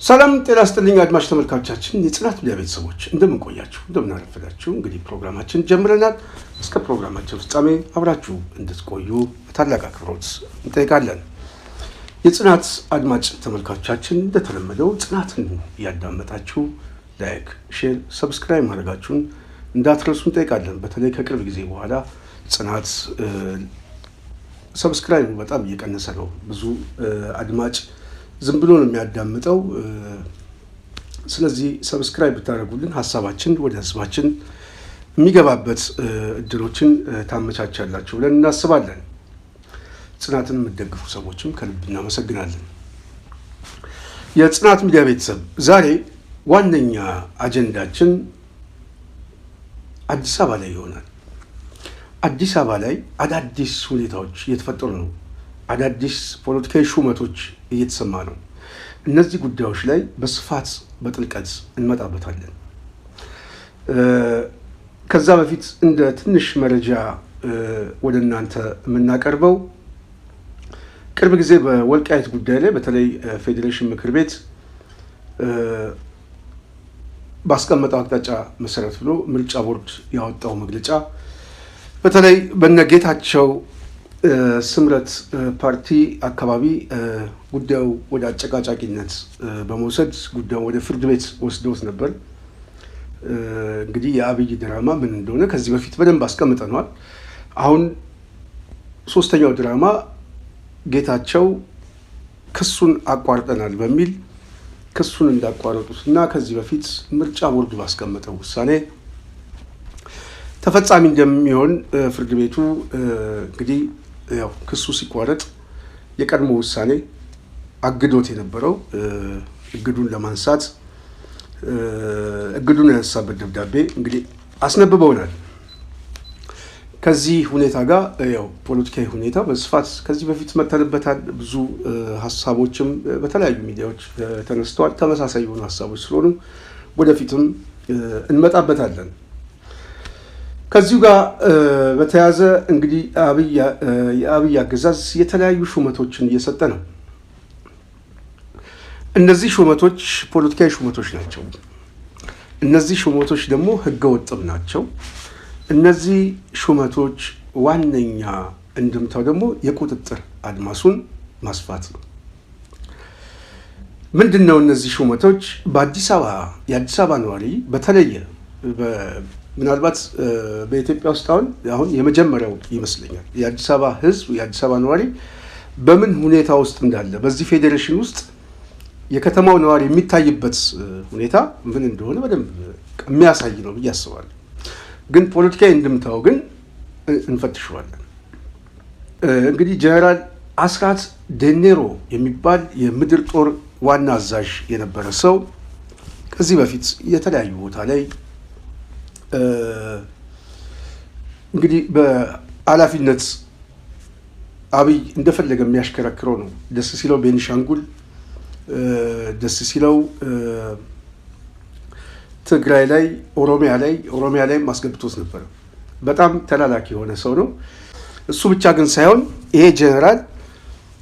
ሰላም ጤና ይስጥልኝ አድማጭ ተመልካቾቻችን የጽናት ሚዲያ ቤተሰቦች እንደምን ቆያችሁ እንደምን አረፈዳችሁ። እንግዲህ ፕሮግራማችን ጀምረናል። እስከ ፕሮግራማችን ፍጻሜ አብራችሁ እንድትቆዩ በታላቅ አክብሮት እንጠይቃለን። የጽናት አድማጭ ተመልካቾቻችን እንደተለመደው ጽናትን እያዳመጣችሁ ላይክ፣ ሼር፣ ሰብስክራይብ ማድረጋችሁን እንዳትረሱ እንጠይቃለን። በተለይ ከቅርብ ጊዜ በኋላ ጽናት ሰብስክራይብ በጣም እየቀነሰ ነው። ብዙ አድማጭ ዝም ብሎ ነው የሚያዳምጠው። ስለዚህ ሰብስክራይብ ብታደርጉልን ሀሳባችን ወደ ህዝባችን የሚገባበት እድሎችን ታመቻቻላችሁ ብለን እናስባለን። ጽናትን የምትደግፉ ሰዎችም ከልብ እናመሰግናለን። የጽናት ሚዲያ ቤተሰብ ዛሬ ዋነኛ አጀንዳችን አዲስ አበባ ላይ ይሆናል። አዲስ አበባ ላይ አዳዲስ ሁኔታዎች እየተፈጠሩ ነው። አዳዲስ ፖለቲካዊ ሹመቶች እየተሰማ ነው። እነዚህ ጉዳዮች ላይ በስፋት በጥልቀት እንመጣበታለን። ከዛ በፊት እንደ ትንሽ መረጃ ወደ እናንተ የምናቀርበው ቅርብ ጊዜ በወልቃይት ጉዳይ ላይ በተለይ ፌዴሬሽን ምክር ቤት ባስቀመጠው አቅጣጫ መሰረት ብሎ ምርጫ ቦርድ ያወጣው መግለጫ በተለይ በነጌታቸው ስምረት ፓርቲ አካባቢ ጉዳዩ ወደ አጨቃጫቂነት በመውሰድ ጉዳዩ ወደ ፍርድ ቤት ወስደውት ነበር። እንግዲህ የአብይ ድራማ ምን እንደሆነ ከዚህ በፊት በደንብ አስቀምጠነዋል። አሁን ሶስተኛው ድራማ ጌታቸው ክሱን አቋርጠናል በሚል ክሱን እንዳቋረጡት እና ከዚህ በፊት ምርጫ ቦርድ ባስቀመጠው ውሳኔ ተፈጻሚ እንደሚሆን ፍርድ ቤቱ እንግዲህ ያው ክሱ ሲቋረጥ የቀድሞ ውሳኔ አግዶት የነበረው እግዱን ለማንሳት እግዱን ያነሳበት ደብዳቤ እንግዲህ አስነብበውናል። ከዚህ ሁኔታ ጋር ያው ፖለቲካዊ ሁኔታ በስፋት ከዚህ በፊት መተንበታል። ብዙ ሀሳቦችም በተለያዩ ሚዲያዎች ተነስተዋል። ተመሳሳይ የሆኑ ሀሳቦች ስለሆኑ ወደፊትም እንመጣበታለን። ከዚሁ ጋር በተያያዘ እንግዲህ የአብይ አገዛዝ የተለያዩ ሹመቶችን እየሰጠ ነው። እነዚህ ሹመቶች ፖለቲካዊ ሹመቶች ናቸው። እነዚህ ሹመቶች ደግሞ ህገወጥም ናቸው። እነዚህ ሹመቶች ዋነኛ እንድምታው ደግሞ የቁጥጥር አድማሱን ማስፋት ነው። ምንድን ነው እነዚህ ሹመቶች? የአዲስ አበባ ነዋሪ በተለየ ምናልባት በኢትዮጵያ ውስጥ አሁን የመጀመሪያው ይመስለኛል የአዲስ አበባ ህዝብ የአዲስ አበባ ነዋሪ በምን ሁኔታ ውስጥ እንዳለ በዚህ ፌዴሬሽን ውስጥ የከተማው ነዋሪ የሚታይበት ሁኔታ ምን እንደሆነ በደንብ የሚያሳይ ነው ብዬ አስባለሁ። ግን ፖለቲካዊ እንድምታው ግን እንፈትሸዋለን። እንግዲህ ጀነራል አስራት ዴኔሮ የሚባል የምድር ጦር ዋና አዛዥ የነበረ ሰው ከዚህ በፊት የተለያዩ ቦታ ላይ እንግዲህ በኃላፊነት አብይ እንደፈለገ የሚያሽከረክረው ነው። ደስ ሲለው ቤኒሻንጉል፣ ደስ ሲለው ትግራይ ላይ፣ ኦሮሚያ ላይ ማስገብቶት ነበር። በጣም ተላላኪ የሆነ ሰው ነው። እሱ ብቻ ግን ሳይሆን ይሄ ጀነራል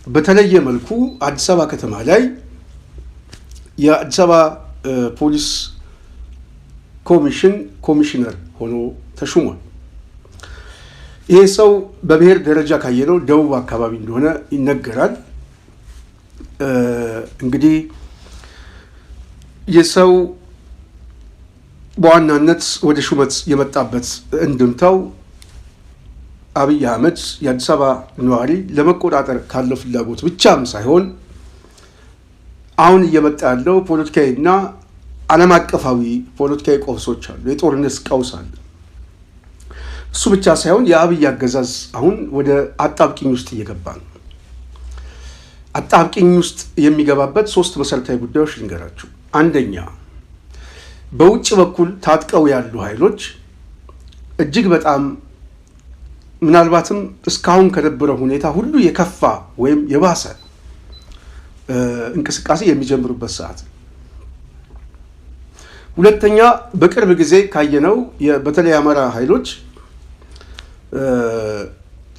በተለየ መልኩ አዲስ አበባ ከተማ ላይ የአዲስ አበባ ፖሊስ ኮሚሽነር ሆኖ ተሹሟል። ይሄ ሰው በብሔር ደረጃ ካየነው ደቡብ አካባቢ እንደሆነ ይነገራል። እንግዲህ የሰው በዋናነት ወደ ሹመት የመጣበት እንድምታው አብይ አህመድ የአዲስ አበባ ነዋሪ ለመቆጣጠር ካለው ፍላጎት ብቻም ሳይሆን አሁን እየመጣ ያለው ፖለቲካዊና ዓለም አቀፋዊ ፖለቲካዊ ቀውሶች አሉ። የጦርነት ቀውስ አለ። እሱ ብቻ ሳይሆን የአብይ አገዛዝ አሁን ወደ አጣብቂኝ ውስጥ እየገባ ነው። አጣብቂኝ ውስጥ የሚገባበት 3 መሰረታዊ ጉዳዮች ልንገራችሁ። አንደኛ፣ በውጭ በኩል ታጥቀው ያሉ ኃይሎች እጅግ በጣም ምናልባትም እስካሁን ከነበረው ሁኔታ ሁሉ የከፋ ወይም የባሰ እንቅስቃሴ የሚጀምሩበት ሰዓት ነው። ሁለተኛ፣ በቅርብ ጊዜ ካየነው በተለይ የአማራ ኃይሎች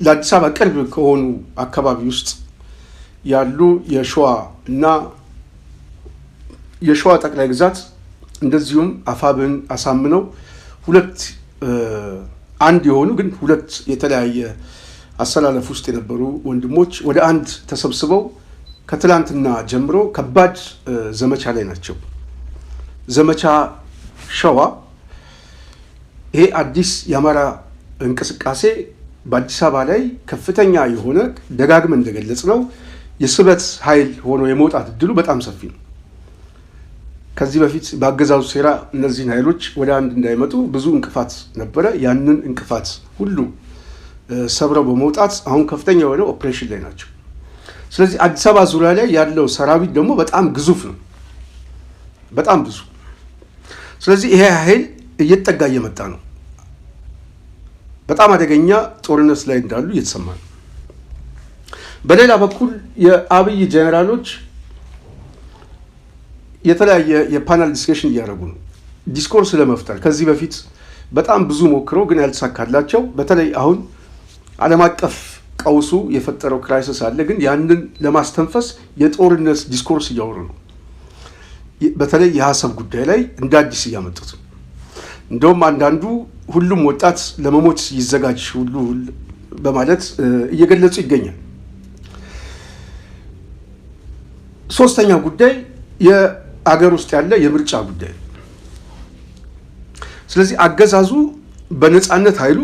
ለአዲስ አበባ ቅርብ ከሆኑ አካባቢ ውስጥ ያሉ የሸዋ እና የሸዋ ጠቅላይ ግዛት እንደዚሁም አፋብን አሳምነው ሁለት አንድ የሆኑ ግን ሁለት የተለያየ አሰላለፍ ውስጥ የነበሩ ወንድሞች ወደ አንድ ተሰብስበው ከትላንትና ጀምሮ ከባድ ዘመቻ ላይ ናቸው። ዘመቻ ሸዋ ይሄ አዲስ የአማራ እንቅስቃሴ በአዲስ አበባ ላይ ከፍተኛ የሆነ ደጋግመን እንደገለጽ ነው የስበት ኃይል ሆኖ የመውጣት እድሉ በጣም ሰፊ ነው። ከዚህ በፊት በአገዛዙ ሴራ እነዚህን ኃይሎች ወደ አንድ እንዳይመጡ ብዙ እንቅፋት ነበረ። ያንን እንቅፋት ሁሉ ሰብረው በመውጣት አሁን ከፍተኛ የሆነ ኦፕሬሽን ላይ ናቸው። ስለዚህ አዲስ አበባ ዙሪያ ላይ ያለው ሰራዊት ደግሞ በጣም ግዙፍ ነው፣ በጣም ብዙ። ስለዚህ ይሄ ኃይል እየተጠጋ እየመጣ ነው። በጣም አደገኛ ጦርነት ላይ እንዳሉ እየተሰማ ነው። በሌላ በኩል የአብይ ጄኔራሎች የተለያየ የፓናል ዲስከሽን እያደረጉ ነው፣ ዲስኮርስ ለመፍጠር ከዚህ በፊት በጣም ብዙ ሞክረው ግን ያልተሳካላቸው። በተለይ አሁን ዓለም አቀፍ ቀውሱ የፈጠረው ክራይሲስ አለ፣ ግን ያንን ለማስተንፈስ የጦርነት ዲስኮርስ እያወሩ ነው። በተለይ የሀሳብ ጉዳይ ላይ እንደ አዲስ እያመጡት ነው። እንደውም አንዳንዱ ሁሉም ወጣት ለመሞት ይዘጋጅ ሁሉ በማለት እየገለጹ ይገኛል። ሶስተኛው ጉዳይ የአገር ውስጥ ያለ የምርጫ ጉዳይ። ስለዚህ አገዛዙ በነፃነት ኃይሉ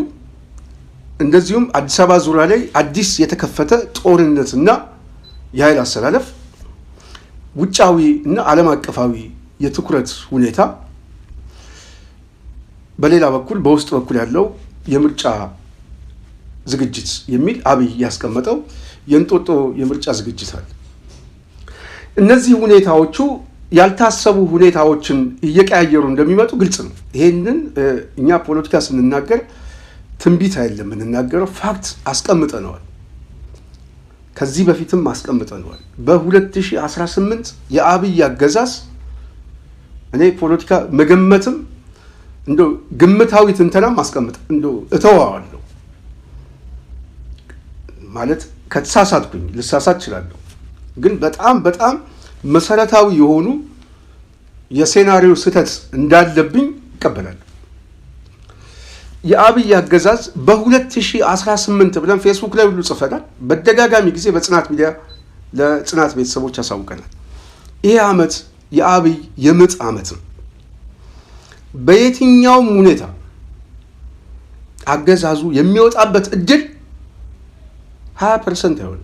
እንደዚሁም አዲስ አበባ ዙሪያ ላይ አዲስ የተከፈተ ጦርነትና የኃይል አሰላለፍ፣ ውጫዊ እና ዓለም አቀፋዊ የትኩረት ሁኔታ፣ በሌላ በኩል በውስጥ በኩል ያለው የምርጫ ዝግጅት የሚል አብይ ያስቀመጠው የእንጦጦ የምርጫ ዝግጅት አለ። እነዚህ ሁኔታዎቹ ያልታሰቡ ሁኔታዎችን እየቀያየሩ እንደሚመጡ ግልጽ ነው። ይሄንን እኛ ፖለቲካ ስንናገር ትንቢት አይደለም የምንናገረው፣ ፋክት አስቀምጠነዋል። ከዚህ በፊትም አስቀምጠነዋል። በ2018 የአብይ አገዛዝ እኔ ፖለቲካ መገመትም እንደው ግምታዊ ትንተናም አስቀምጥ እንደው እተዋዋለሁ ማለት ከተሳሳትኩኝ ልሳሳት እችላለሁ፣ ግን በጣም መሰረታዊ የሆኑ የሴናሪዮ ስህተት እንዳለብኝ ይቀበላል። የአብይ አገዛዝ በ2018 ብለን ፌስቡክ ላይ ሁሉ ጽፈናል። በተደጋጋሚ ጊዜ በጽናት ሚዲያ ለጽናት ቤተሰቦች ያሳውቀናል። ይሄ ዓመት የአብይ የምጥ ዓመት ነው። በየትኛውም ሁኔታ አገዛዙ የሚወጣበት እድል 20% አይሆንም፣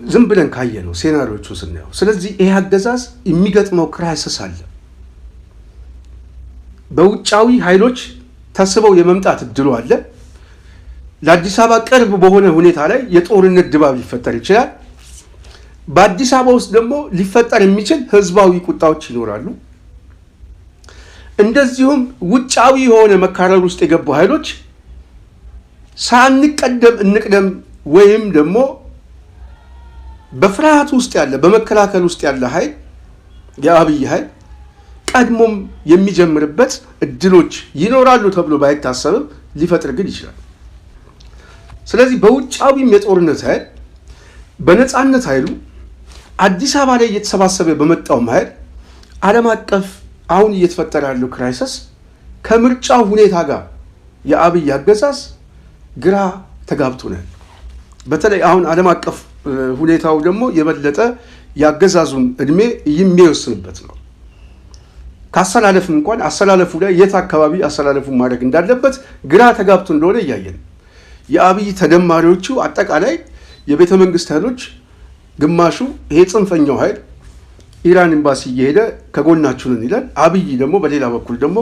ዝም ብለን ካየ ነው ሴናሪዎቹ ስናየው። ስለዚህ ይሄ አገዛዝ የሚገጥመው ክራይሲስ አለ። በውጫዊ ኃይሎች ተስበው የመምጣት እድሉ አለ። ለአዲስ አበባ ቅርብ በሆነ ሁኔታ ላይ የጦርነት ድባብ ሊፈጠር ይችላል። በአዲስ አበባ ውስጥ ደግሞ ሊፈጠር የሚችል ህዝባዊ ቁጣዎች ይኖራሉ። እንደዚሁም ውጫዊ የሆነ መካረር ውስጥ የገቡ ኃይሎች ሳንቀደም እንቅደም ወይም ደግሞ በፍርሃት ውስጥ ያለ በመከላከል ውስጥ ያለ ኃይል የአብይ ኃይል ቀድሞም የሚጀምርበት እድሎች ይኖራሉ ተብሎ ባይታሰብም ሊፈጥር ግን ይችላል። ስለዚህ በውጫዊም የጦርነት ኃይል በነፃነት ኃይሉ አዲስ አበባ ላይ እየተሰባሰበ በመጣው ኃይል ዓለም አቀፍ አሁን እየተፈጠረ ያለው ክራይሲስ ከምርጫው ሁኔታ ጋር የአብይ አገዛዝ ግራ ተጋብቶ ነው። በተለይ አሁን ዓለም አቀፍ ሁኔታው ደግሞ የበለጠ ያገዛዙን እድሜ የሚወስንበት ነው። ካሰላለፍም እንኳን አሰላለፉ ላይ የት አካባቢ አሰላለፉን ማድረግ እንዳለበት ግራ ተጋብቶ እንደሆነ እያየን የአብይ ተደማሪዎቹ አጠቃላይ የቤተ መንግስት ኃይሎች ግማሹ ይሄ ጽንፈኛው ኃይል ኢራን ኤምባሲ እየሄደ ከጎናችሁ ነን ይላል። አብይ ደግሞ በሌላ በኩል ደግሞ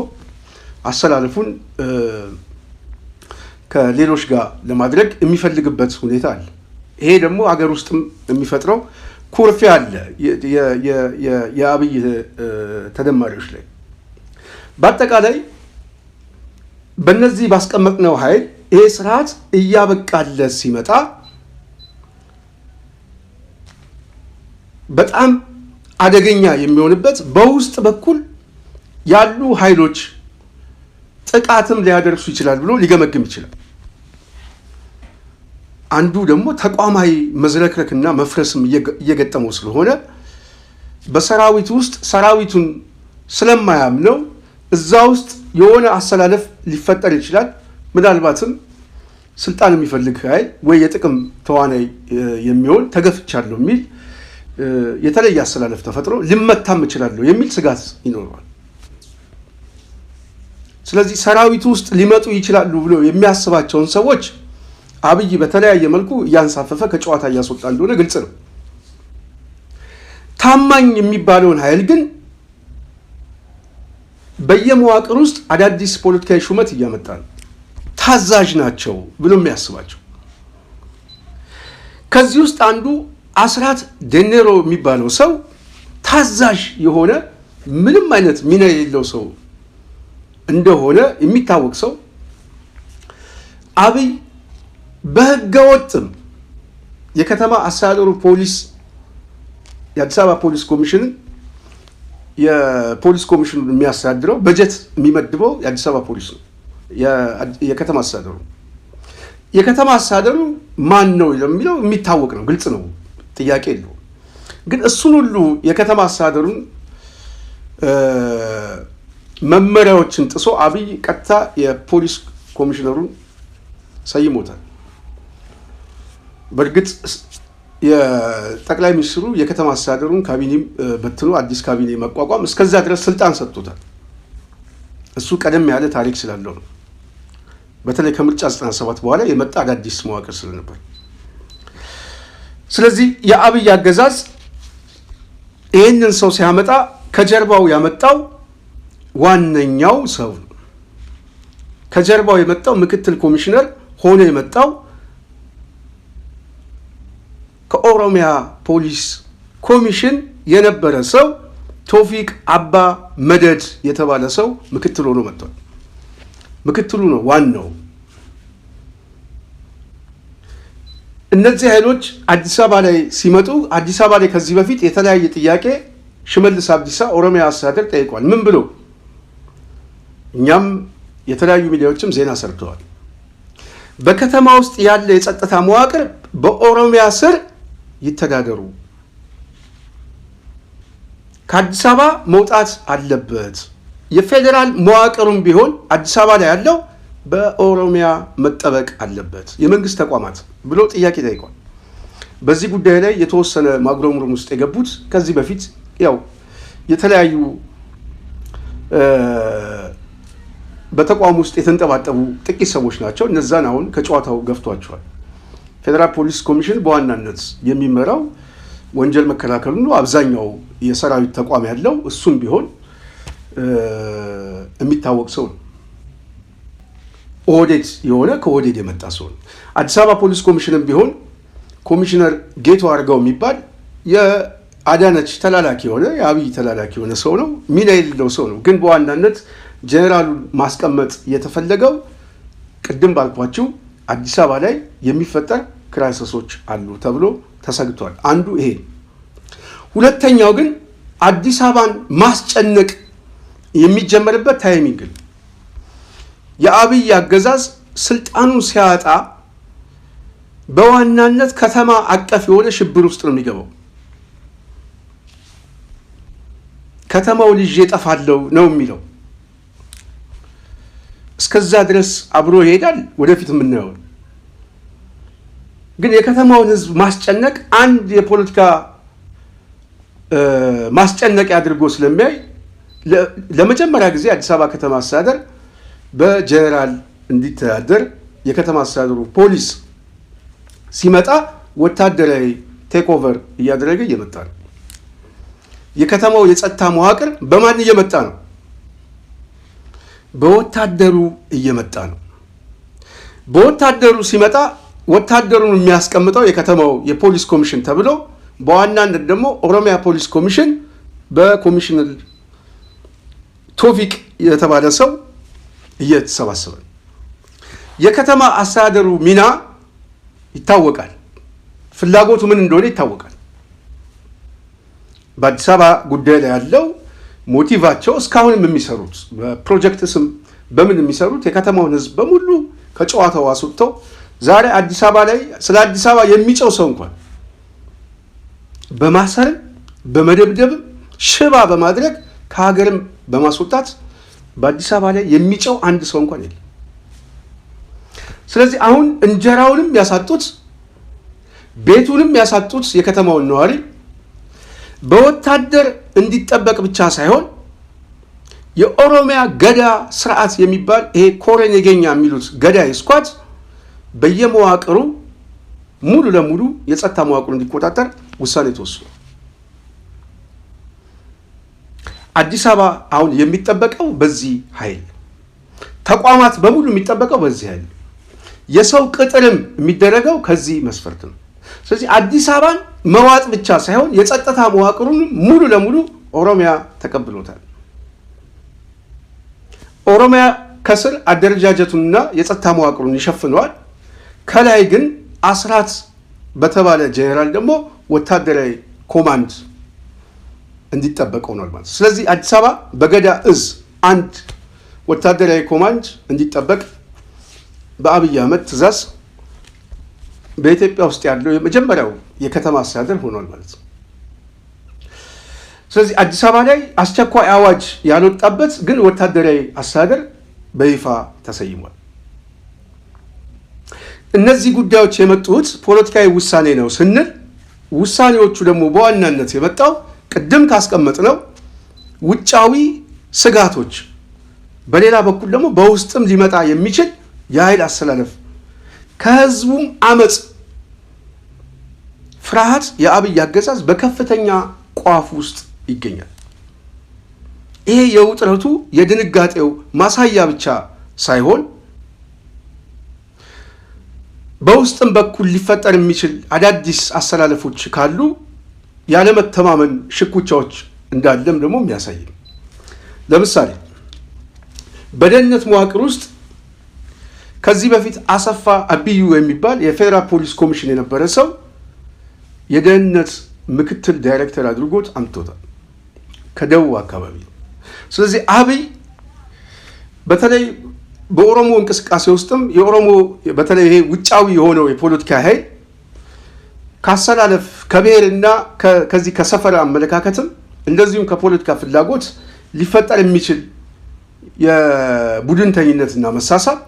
አሰላለፉን ከሌሎች ጋር ለማድረግ የሚፈልግበት ሁኔታ አለ። ይሄ ደግሞ አገር ውስጥም የሚፈጥረው ኩርፊያ አለ የአብይ ተደማሪዎች ላይ። በአጠቃላይ በእነዚህ ባስቀመጥነው ኃይል ይሄ ስርዓት እያበቃለት ሲመጣ በጣም አደገኛ የሚሆንበት በውስጥ በኩል ያሉ ኃይሎች ጥቃትም ሊያደርሱ ይችላል ብሎ ሊገመግም ይችላል። አንዱ ደግሞ ተቋማዊ መዝረክረክና መፍረስም እየገጠመው ስለሆነ በሰራዊት ውስጥ ሰራዊቱን ስለማያምነው እዛ ውስጥ የሆነ አሰላለፍ ሊፈጠር ይችላል። ምናልባትም ስልጣን የሚፈልግ ኃይል ወይ የጥቅም ተዋናይ የሚሆን ተገፍቻለሁ የሚል የተለየ አሰላለፍ ተፈጥሮ ልመታም እችላለሁ የሚል ስጋት ይኖረዋል። ስለዚህ ሰራዊቱ ውስጥ ሊመጡ ይችላሉ ብሎ የሚያስባቸውን ሰዎች አብይ በተለያየ መልኩ እያንሳፈፈ ከጨዋታ እያስወጣ እንደሆነ ግልጽ ነው። ታማኝ የሚባለውን ኃይል ግን በየመዋቅር ውስጥ አዳዲስ ፖለቲካዊ ሹመት እያመጣ ነው። ታዛዥ ናቸው ብሎ የሚያስባቸው ከዚህ ውስጥ አንዱ አስራት ደኔሮ የሚባለው ሰው ታዛዥ የሆነ ምንም አይነት ሚና የሌለው ሰው እንደሆነ የሚታወቅ ሰው አብይ በህገወጥም የከተማ አስተዳደሩ ፖሊስ የአዲስ አበባ ፖሊስ ኮሚሽን የፖሊስ ኮሚሽኑ የሚያስተዳድረው በጀት የሚመድበው የአዲስ አበባ ፖሊስ ነው። የከተማ አስተዳደሩ ማን ነው የሚለው የሚታወቅ ነው፣ ግልጽ ነው፣ ጥያቄ የለው። ግን እሱን ሁሉ የከተማ አስተዳደሩን መመሪያዎችን ጥሶ አብይ ቀጥታ የፖሊስ ኮሚሽነሩን ሰይሞታል። በእርግጥ የጠቅላይ ሚኒስትሩ የከተማ አስተዳደሩን ካቢኔም በትኖ አዲስ ካቢኔ መቋቋም እስከዛ ድረስ ስልጣን ሰጥቶታል። እሱ ቀደም ያለ ታሪክ ስላለው ነው። በተለይ ከምርጫ 97 በኋላ የመጣ አዳዲስ መዋቅር ስለነበር። ስለዚህ የአብይ አገዛዝ ይህንን ሰው ሲያመጣ ከጀርባው ያመጣው ዋነኛው ሰው ነው። ከጀርባው የመጣው ምክትል ኮሚሽነር ሆኖ የመጣው ከኦሮሚያ ፖሊስ ኮሚሽን የነበረ ሰው ቶፊቅ አባ መደድ የተባለ ሰው ምክትል ሆኖ መጥቷል። ምክትሉ ነው ዋናው። እነዚህ ኃይሎች አዲስ አበባ ላይ ሲመጡ አዲስ አበባ ላይ ከዚህ በፊት የተለያየ ጥያቄ ሽመልስ አብዲሳ ኦሮሚያ አስተዳደር ጠይቋል። ምን ብሎ? እኛም የተለያዩ ሚዲያዎችም ዜና ሰርተዋል። በከተማ ውስጥ ያለ የጸጥታ መዋቅር በኦሮሚያ ስር ይተዳደሩ፣ ከአዲስ አበባ መውጣት አለበት፣ የፌዴራል መዋቅሩም ቢሆን አዲስ አበባ ላይ ያለው በኦሮሚያ መጠበቅ አለበት፣ የመንግስት ተቋማት ብሎ ጥያቄ ጠይቋል። በዚህ ጉዳይ ላይ የተወሰነ ማጉረምረም ውስጥ የገቡት ከዚህ በፊት ያው የተለያዩ በተቋም ውስጥ የተንጠባጠቡ ጥቂት ሰዎች ናቸው። እነዛን አሁን ከጨዋታው ገፍቷቸዋል። ፌዴራል ፖሊስ ኮሚሽን በዋናነት የሚመራው ወንጀል መከላከሉ ነው። አብዛኛው የሰራዊት ተቋም ያለው እሱም ቢሆን የሚታወቅ ሰው ነው። ኦህዴድ የሆነ ከኦህዴድ የመጣ ሰው ነው። አዲስ አበባ ፖሊስ ኮሚሽንም ቢሆን ኮሚሽነር ጌቱ አርጋው የሚባል የአዳነች ተላላኪ የሆነ የአብይ ተላላኪ የሆነ ሰው ነው። ሚና የሌለው ሰው ነው። ግን በዋናነት ጀነራሉን ማስቀመጥ የተፈለገው ቅድም ባልኳችሁ አዲስ አበባ ላይ የሚፈጠር ክራይሲሶች አሉ ተብሎ ተሰግቷል። አንዱ ይሄ። ሁለተኛው ግን አዲስ አበባን ማስጨነቅ የሚጀመርበት ታይሚንግ ነው። የአብይ አገዛዝ ስልጣኑን ሲያጣ በዋናነት ከተማ አቀፍ የሆነ ሽብር ውስጥ ነው የሚገባው። ከተማው ልጅ እጠፋለሁ ነው የሚለው። እስከዛ ድረስ አብሮ ይሄዳል። ወደፊት የምናየው ግን የከተማውን ሕዝብ ማስጨነቅ አንድ የፖለቲካ ማስጨነቅ አድርጎ ስለሚያይ ለመጀመሪያ ጊዜ አዲስ አበባ ከተማ አስተዳደር በጀነራል እንዲተዳደር የከተማ አስተዳደሩ ፖሊስ ሲመጣ ወታደራዊ ቴክኦቨር እያደረገ እየመጣ ነው። የከተማው የጸጥታ መዋቅር በማን እየመጣ ነው? በወታደሩ እየመጣ ነው። በወታደሩ ሲመጣ ወታደሩን የሚያስቀምጠው የከተማው የፖሊስ ኮሚሽን ተብሎ በዋናነት ደግሞ ኦሮሚያ ፖሊስ ኮሚሽን በኮሚሽነር ቶፊቅ የተባለ ሰው እየተሰባሰበ የከተማ አስተዳደሩ ሚና ይታወቃል። ፍላጎቱ ምን እንደሆነ ይታወቃል። በአዲስ አበባ ጉዳይ ላይ ያለው ሞቲቫቸው እስካሁንም የሚሰሩት በፕሮጀክት ስም በምን የሚሰሩት የከተማውን ሕዝብ በሙሉ ከጨዋታው አስወጥተው ዛሬ አዲስ አበባ ላይ ስለ አዲስ አበባ የሚጨው ሰው እንኳን በማሰር በመደብደብ ሽባ በማድረግ ከሀገርም በማስወጣት በአዲስ አበባ ላይ የሚጨው አንድ ሰው እንኳን የለም። ስለዚህ አሁን እንጀራውንም ያሳጡት ቤቱንም ያሳጡት የከተማውን ነዋሪ በወታደር እንዲጠበቅ ብቻ ሳይሆን የኦሮሚያ ገዳ ስርዓት የሚባል ይሄ ኮሬ ነገኛ የሚሉት ገዳይ ስኳድ በየመዋቅሩ ሙሉ ለሙሉ የጸጥታ መዋቅሩ እንዲቆጣጠር ውሳኔ ተወስኗል። አዲስ አበባ አሁን የሚጠበቀው በዚህ ኃይል፣ ተቋማት በሙሉ የሚጠበቀው በዚህ ኃይል፣ የሰው ቅጥርም የሚደረገው ከዚህ መስፈርት ነው። ስለዚህ አዲስ አበባን መዋጥ ብቻ ሳይሆን የጸጥታ መዋቅሩን ሙሉ ለሙሉ ኦሮሚያ ተቀብሎታል። ኦሮሚያ ከስር አደረጃጀቱንና የጸጥታ መዋቅሩን ይሸፍነዋል። ከላይ ግን አስራት በተባለ ጄኔራል ደግሞ ወታደራዊ ኮማንድ እንዲጠበቅ ሆኗል ማለት። ስለዚህ አዲስ አበባ በገዳ እዝ አንድ ወታደራዊ ኮማንድ እንዲጠበቅ በአብይ አህመድ ትእዛዝ በኢትዮጵያ ውስጥ ያለው የመጀመሪያው የከተማ አስተዳደር ሆኗል ማለት ነው። ስለዚህ አዲስ አበባ ላይ አስቸኳይ አዋጅ ያልወጣበት ግን ወታደራዊ አስተዳደር በይፋ ተሰይሟል። እነዚህ ጉዳዮች የመጡት ፖለቲካዊ ውሳኔ ነው ስንል ውሳኔዎቹ ደግሞ በዋናነት የመጣው ቅድም ካስቀመጥነው ውጫዊ ስጋቶች፣ በሌላ በኩል ደግሞ በውስጥም ሊመጣ የሚችል የኃይል አሰላለፍ ከህዝቡም አመፅ ፍርሃት የአብይ አገዛዝ በከፍተኛ ቋፍ ውስጥ ይገኛል። ይሄ የውጥረቱ የድንጋጤው ማሳያ ብቻ ሳይሆን በውስጥም በኩል ሊፈጠር የሚችል አዳዲስ አሰላለፎች ካሉ ያለመተማመን ሽኩቻዎች እንዳለም ደግሞ የሚያሳይ ነው። ለምሳሌ በደህንነት መዋቅር ውስጥ ከዚህ በፊት አሰፋ አብዩ የሚባል የፌዴራል ፖሊስ ኮሚሽን የነበረ ሰው የደህንነት ምክትል ዳይሬክተር አድርጎት አምጥቶታል ከደቡብ አካባቢ። ስለዚህ አብይ በተለይ በኦሮሞ እንቅስቃሴ ውስጥም የኦሮሞ በተለይ ይሄ ውጫዊ የሆነው የፖለቲካ ኃይል ካሰላለፍ ከብሔርና ከዚህ ከሰፈራ አመለካከትም እንደዚሁም ከፖለቲካ ፍላጎት ሊፈጠር የሚችል የቡድንተኝነትና መሳሳብ፣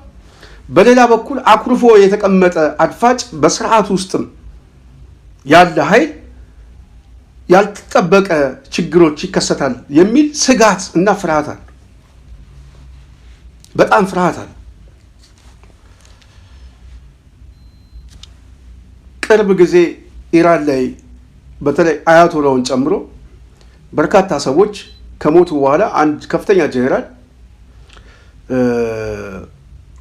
በሌላ በኩል አኩርፎ የተቀመጠ አድፋጭ በስርዓት ውስጥም ያለ ኃይል ያልተጠበቀ ችግሮች ይከሰታል የሚል ስጋት እና ፍርሃት አለ። በጣም ፍርሃት አለ። ቅርብ ጊዜ ኢራን ላይ በተለይ አያቶላውን ጨምሮ በርካታ ሰዎች ከሞቱ በኋላ አንድ ከፍተኛ ጄኔራል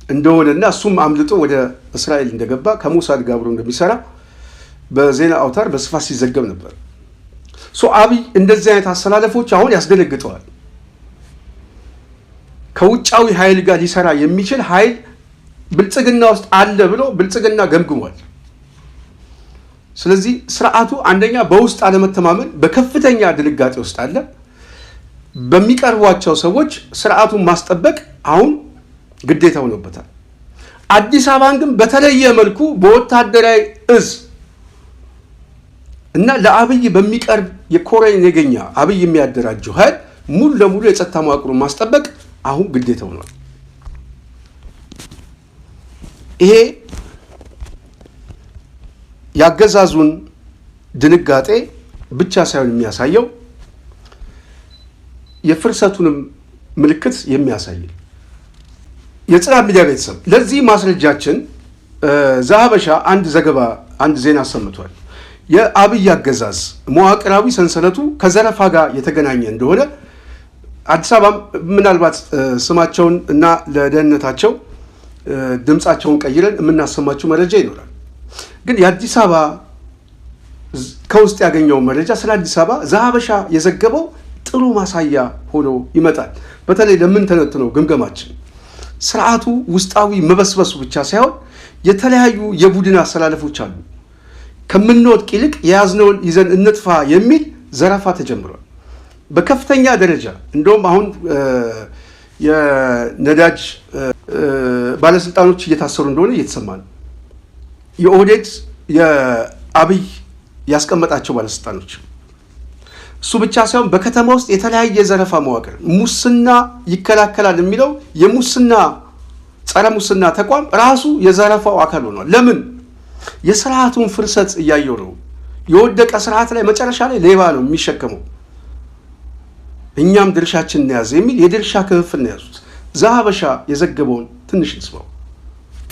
እንደሆነና እሱም አምልጦ ወደ እስራኤል እንደገባ ከሞሳድ ጋር አብሮ እንደሚሰራ በዜና አውታር በስፋት ሲዘገብ ነበር። አብይ እንደዚህ አይነት አሰላለፎች አሁን ያስደነግጠዋል። ከውጫዊ ኃይል ጋር ሊሰራ የሚችል ኃይል ብልጽግና ውስጥ አለ ብሎ ብልጽግና ገምግሟል። ስለዚህ ስርዓቱ አንደኛ በውስጥ አለመተማመን በከፍተኛ ድንጋጤ ውስጥ አለ። በሚቀርቧቸው ሰዎች ስርዓቱን ማስጠበቅ አሁን ግዴታ ሆኖበታል። አዲስ አበባን ግን በተለየ መልኩ በወታደራዊ እዝ እና ለአብይ በሚቀርብ የኮሬ ነገኛ አብይ የሚያደራጀው ኃይል ሙሉ ለሙሉ የጸጥታ መዋቅሩን ማስጠበቅ አሁን ግዴታ ሆኗል። ይሄ ያገዛዙን ድንጋጤ ብቻ ሳይሆን የሚያሳየው የፍርሰቱንም ምልክት የሚያሳይ የጽናት ሚዲያ ቤተሰብ ለዚህ ማስረጃችን ዘሀበሻ አንድ ዘገባ አንድ ዜና አሰምቷል። የአብይ አገዛዝ መዋቅራዊ ሰንሰለቱ ከዘረፋ ጋር የተገናኘ እንደሆነ አዲስ አበባ ምናልባት ስማቸውን እና ለደህንነታቸው ድምፃቸውን ቀይረን የምናሰማቸው መረጃ ይኖራል። ግን የአዲስ አበባ ከውስጥ ያገኘው መረጃ ስለ አዲስ አበባ ዘሀበሻ የዘገበው ጥሩ ማሳያ ሆኖ ይመጣል። በተለይ ለምንተነትነው ግምገማችን ስርዓቱ ውስጣዊ መበስበሱ ብቻ ሳይሆን የተለያዩ የቡድን አሰላለፎች አሉ። ከምንወድቅ ይልቅ የያዝነውን ይዘን እንጥፋ የሚል ዘረፋ ተጀምሯል በከፍተኛ ደረጃ። እንደውም አሁን የነዳጅ ባለስልጣኖች እየታሰሩ እንደሆነ እየተሰማ ነው። የኦህዴድ የአብይ ያስቀመጣቸው ባለስልጣኖች እሱ ብቻ ሳይሆን በከተማ ውስጥ የተለያየ ዘረፋ መዋቅር ሙስና ይከላከላል የሚለው የሙስና ጸረ ሙስና ተቋም ራሱ የዘረፋው አካል ሆኗል። ለምን? የስርዓቱን ፍርሰት እያየው ነው። የወደቀ ስርዓት ላይ መጨረሻ ላይ ሌባ ነው የሚሸከመው። እኛም ድርሻችን እንያዝ የሚል የድርሻ ክፍፍል ነው ያዙት። ዘሀበሻ የዘገበውን ትንሽ እንስማው።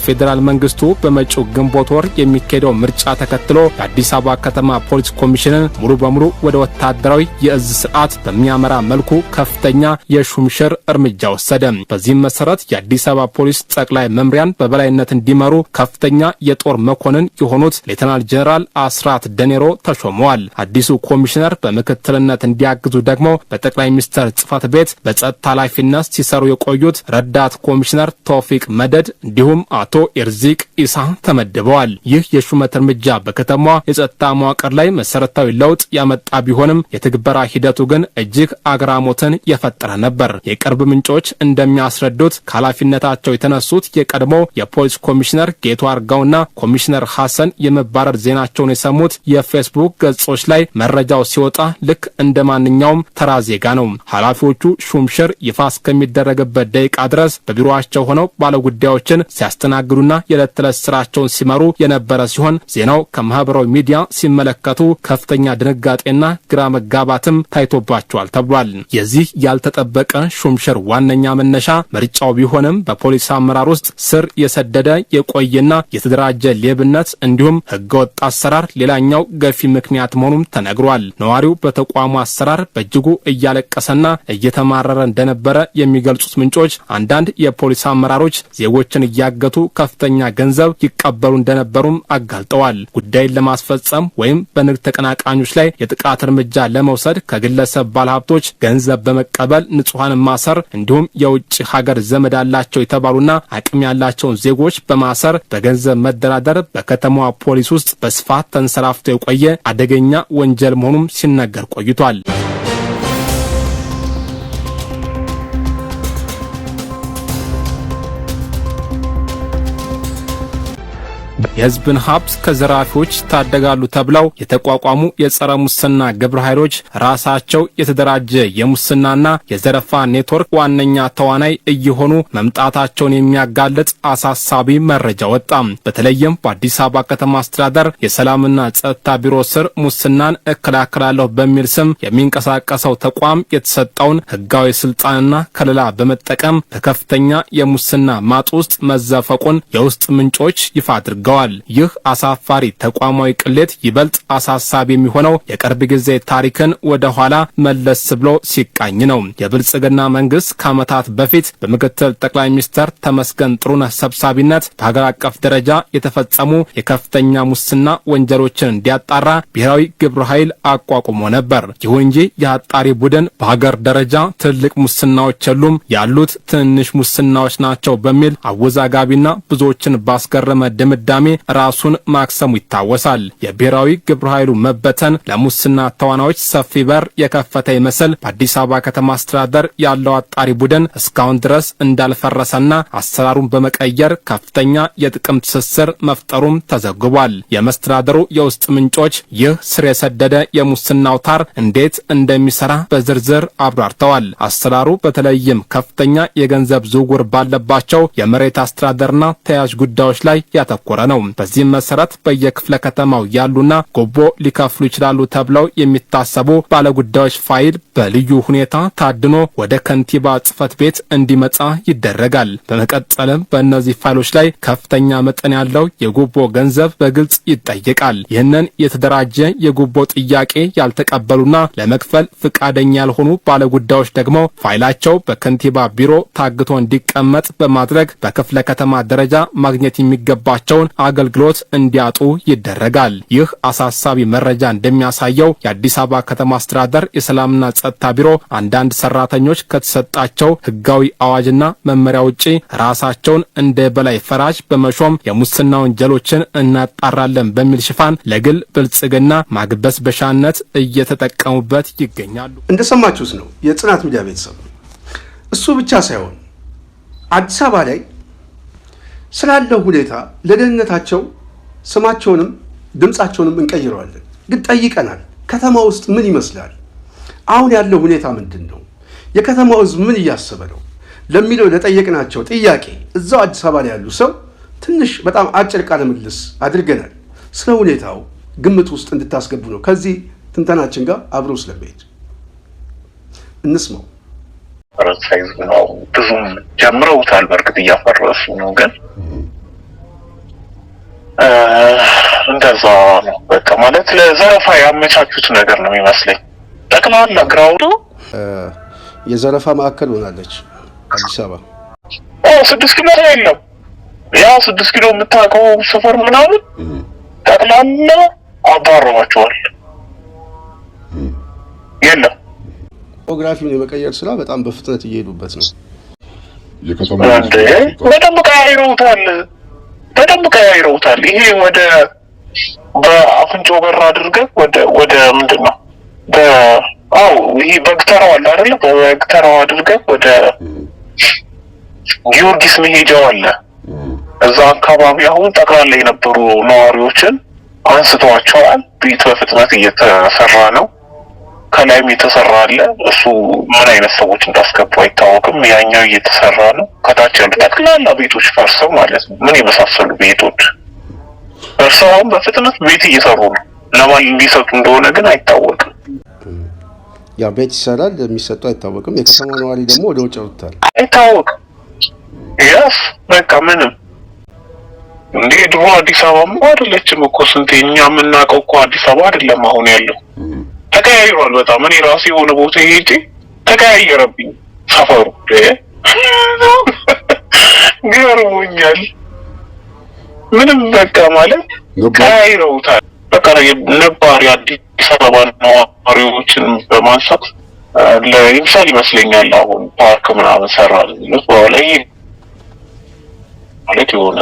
ፌዴራል መንግስቱ በመጪው ግንቦት ወር የሚካሄደው ምርጫ ተከትሎ የአዲስ አበባ ከተማ ፖሊስ ኮሚሽንን ሙሉ በሙሉ ወደ ወታደራዊ የእዝ ስርዓት በሚያመራ መልኩ ከፍተኛ የሹምሽር እርምጃ ወሰደ። በዚህም መሰረት የአዲስ አበባ ፖሊስ ጠቅላይ መምሪያን በበላይነት እንዲመሩ ከፍተኛ የጦር መኮንን የሆኑት ሌተናል ጄኔራል አስራት ደኔሮ ተሾመዋል። አዲሱ ኮሚሽነር በምክትልነት እንዲያግዙ ደግሞ በጠቅላይ ሚኒስትር ጽሕፈት ቤት በጸጥታ ኃላፊነት ሲሰሩ የቆዩት ረዳት ኮሚሽነር ቶፊቅ መደድ እንዲሁም አቶ ኤርዚቅ ኢሳ ተመድበዋል። ይህ የሹመት እርምጃ በከተማዋ የጸጥታ መዋቅር ላይ መሰረታዊ ለውጥ ያመጣ ቢሆንም የትግበራ ሂደቱ ግን እጅግ አግራሞትን የፈጠረ ነበር። የቅርብ ምንጮች እንደሚያስረዱት ከኃላፊነታቸው የተነሱት የቀድሞ የፖሊስ ኮሚሽነር ጌቱ አርጋውና ኮሚሽነር ሐሰን የመባረር ዜናቸውን የሰሙት የፌስቡክ ገጾች ላይ መረጃው ሲወጣ ልክ እንደ ማንኛውም ተራ ዜጋ ነው። ኃላፊዎቹ ሹምሽር ይፋ እስከሚደረግበት ደቂቃ ድረስ በቢሮአቸው ሆነው ባለጉዳዮችን ሲያስተናግዱና የዕለት ተዕለት ስራቸውን ሲመሩ የነበረ ሲሆን ዜናው ከማህበራዊ ሚዲያ ሲመለከቱ ከፍተኛ ድንጋጤና ግራ መጋባትም ታይቶባቸዋል ተብሏል። የዚህ ያልተጠበቀ ሹምሽር ዋነኛ መነሻ ምርጫው ቢሆንም በፖሊስ አመራር ውስጥ ስር የሰደደ የቆየና የተደራጀ ሌብነት እንዲሁም ህገወጥ አሰራር ሌላኛው ገፊ ምክንያት መሆኑም ተነግሯል። ነዋሪው በተቋሙ አሰራር በእጅጉ እያለቀሰና እየተማረረ እንደነበረ የሚገልጹት ምንጮች አንዳንድ የፖሊስ አመራሮች ዜጎችን እያገቱ ከፍተኛ ገንዘብ ይቀበሉ እንደነበሩም አጋልጠዋል። ጉዳይን ለማስፈጸም ወይም በንግድ ተቀናቃኞች ላይ የጥቃት እርምጃ ለመውሰድ ከግለሰብ ባለሀብቶች ገንዘብ በመቀበል ንጹሃንን ማሰር እንዲሁም የውጭ ሀገር ዘመድ አላቸው የተባሉና አቅም ያላቸውን ዜጎች በማሰር በገንዘብ መደራደር በከተማዋ ፖሊስ ውስጥ በስፋት ተንሰራፍቶ የቆየ አደገኛ ወንጀል መሆኑም ሲነገር ቆይቷል። የህዝብን ሀብት ከዘራፊዎች ታደጋሉ ተብለው የተቋቋሙ የጸረ ሙስና ግብረ ኃይሎች ራሳቸው የተደራጀ የሙስናና የዘረፋ ኔትወርክ ዋነኛ ተዋናይ እየሆኑ መምጣታቸውን የሚያጋልጥ አሳሳቢ መረጃ ወጣ። በተለይም በአዲስ አበባ ከተማ አስተዳደር የሰላምና ጸጥታ ቢሮ ስር ሙስናን እከላከላለሁ በሚል ስም የሚንቀሳቀሰው ተቋም የተሰጠውን ህጋዊ ስልጣንና ከለላ በመጠቀም በከፍተኛ የሙስና ማጥ ውስጥ መዘፈቁን የውስጥ ምንጮች ይፋ አድርገዋል። ይህ አሳፋሪ ተቋማዊ ቅሌት ይበልጥ አሳሳቢ የሚሆነው የቅርብ ጊዜ ታሪክን ወደ ኋላ መለስ ብሎ ሲቃኝ ነው። የብልጽግና መንግስት ከዓመታት በፊት በምክትል ጠቅላይ ሚኒስትር ተመስገን ጥሩነህ ሰብሳቢነት በሀገር አቀፍ ደረጃ የተፈጸሙ የከፍተኛ ሙስና ወንጀሎችን እንዲያጣራ ብሔራዊ ግብረ ኃይል አቋቁሞ ነበር። ይሁን እንጂ የአጣሪ ቡድን በሀገር ደረጃ ትልቅ ሙስናዎች የሉም፣ ያሉት ትንሽ ሙስናዎች ናቸው በሚል አወዛጋቢና ብዙዎችን ባስገረመ ድምዳሜ ራሱን ማክሰሙ ይታወሳል። የብሔራዊ ግብረ ኃይሉ መበተን ለሙስና ተዋናዮች ሰፊ በር የከፈተ ይመስል በአዲስ አበባ ከተማ አስተዳደር ያለው አጣሪ ቡድን እስካሁን ድረስ እንዳልፈረሰና አሰራሩን በመቀየር ከፍተኛ የጥቅም ትስስር መፍጠሩም ተዘግቧል። የመስተዳደሩ የውስጥ ምንጮች ይህ ስር የሰደደ የሙስና አውታር እንዴት እንደሚሰራ በዝርዝር አብራርተዋል። አሰራሩ በተለይም ከፍተኛ የገንዘብ ዝውውር ባለባቸው የመሬት አስተዳደርና ተያያዥ ጉዳዮች ላይ ያተኮረ ነው። በዚህም መሰረት በየክፍለ ከተማው ያሉና ጎቦ ሊከፍሉ ይችላሉ ተብለው የሚታሰቡ ባለጉዳዮች ፋይል በልዩ ሁኔታ ታድኖ ወደ ከንቲባ ጽሕፈት ቤት እንዲመጣ ይደረጋል። በመቀጠልም በእነዚህ ፋይሎች ላይ ከፍተኛ መጠን ያለው የጉቦ ገንዘብ በግልጽ ይጠየቃል። ይህንን የተደራጀ የጉቦ ጥያቄ ያልተቀበሉና ለመክፈል ፍቃደኛ ያልሆኑ ባለጉዳዮች ደግሞ ፋይላቸው በከንቲባ ቢሮ ታግቶ እንዲቀመጥ በማድረግ በክፍለ ከተማ ደረጃ ማግኘት የሚገባቸውን አገልግሎት እንዲያጡ ይደረጋል። ይህ አሳሳቢ መረጃ እንደሚያሳየው የአዲስ አበባ ከተማ አስተዳደር የሰላምና ጸጥታ ቢሮ አንዳንድ ሰራተኞች ከተሰጣቸው ህጋዊ አዋጅና መመሪያ ውጪ ራሳቸውን እንደ በላይ ፈራጅ በመሾም የሙስና ወንጀሎችን እናጣራለን በሚል ሽፋን ለግል ብልጽግና ማግበስበሻነት እየተጠቀሙበት ይገኛሉ። እንደሰማችሁት ነው የጽናት ሚዲያ ቤተሰብ። እሱ ብቻ ሳይሆን አዲስ አበባ ላይ ስላለው ሁኔታ ለደህንነታቸው ስማቸውንም ድምጻቸውንም እንቀይረዋለን፣ ግን ጠይቀናል። ከተማ ውስጥ ምን ይመስላል? አሁን ያለው ሁኔታ ምንድነው? የከተማው ህዝብ ምን እያሰበ ነው ለሚለው ለጠየቅናቸው ጥያቄ እዛው አዲስ አበባ ላይ ያሉ ሰው ትንሽ በጣም አጭር ቃለ ምልልስ አድርገናል። ስለ ሁኔታው ግምት ውስጥ እንድታስገቡ ነው ከዚህ ትንተናችን ጋር አብሮ ስለሚሄድ እንስማው። ሳይዝ ነው ብዙም ጀምረውታል። በርግጥ እያፈረሱ ነው፣ ግን እንደዛ ነው በቃ ማለት ለዘረፋ ያመቻቹት ነገር ነው የሚመስለኝ። ጠቅላላ ግራውንዱ የዘረፋ ማዕከል ሆናለች አዲስ አበባ። 6 ኪሎ የለም ያ 6 ኪሎ የምታውቀው ሰፈር ምናምን ጠቅላላ አባረዋቸዋል። የለም ጂኦግራፊውን የመቀየር ስራ በጣም በፍጥነት እየሄዱበት ነው። በደንብ ቀያይረውታል። ይሄ ወደ በአፍንጮ በር አድርገህ ወደ ምንድን ነው ይሄ በግተራው አለ አይደለ? በግተራው አድርገህ ወደ ጊዮርጊስ መሄጃው አለ። እዛ አካባቢ አሁን ጠቅላላ የነበሩ ነዋሪዎችን አንስተዋቸዋል። ቤት በፍጥነት እየተሰራ ነው። ከላይም የተሰራ አለ። እሱ ምን አይነት ሰዎች እንዳስገቡ አይታወቅም። ያኛው እየተሰራ ነው። ከታች ያሉ ጠቅላላ ቤቶች ፈርሰው ማለት ነው። ምን የመሳሰሉ ቤቶች ፈርሰው አሁን በፍጥነት ቤት እየሰሩ ነው። ለማን እንዲሰጡ እንደሆነ ግን አይታወቅም። ያ ቤት ይሰራል፣ የሚሰጠው አይታወቅም። የከተማ ነዋሪ ደግሞ ወደ ውጭ ወጥቷል፣ አይታወቅም። ያስ በቃ ምንም እንዴ ድሮ አዲስ አበባ አይደለችም እኮ ስንቴ እኛ የምናውቀው እኮ አዲስ አበባ አይደለም አሁን ያለው። ተቀያይሯል በጣም። እኔ ራሴ የሆነ ቦታ ሄጄ ተቀያየረብኝ ሰፈሩ። ገርሞኛል። ምንም በቃ ማለት ቀያይረውታል። በቃ ነባሪ አዲስ አበባ ነዋሪዎችን በማንሳት ለምሳሌ ይመስለኛል አሁን ፓርክ ምናምን ሰራል ላይ ማለት የሆነ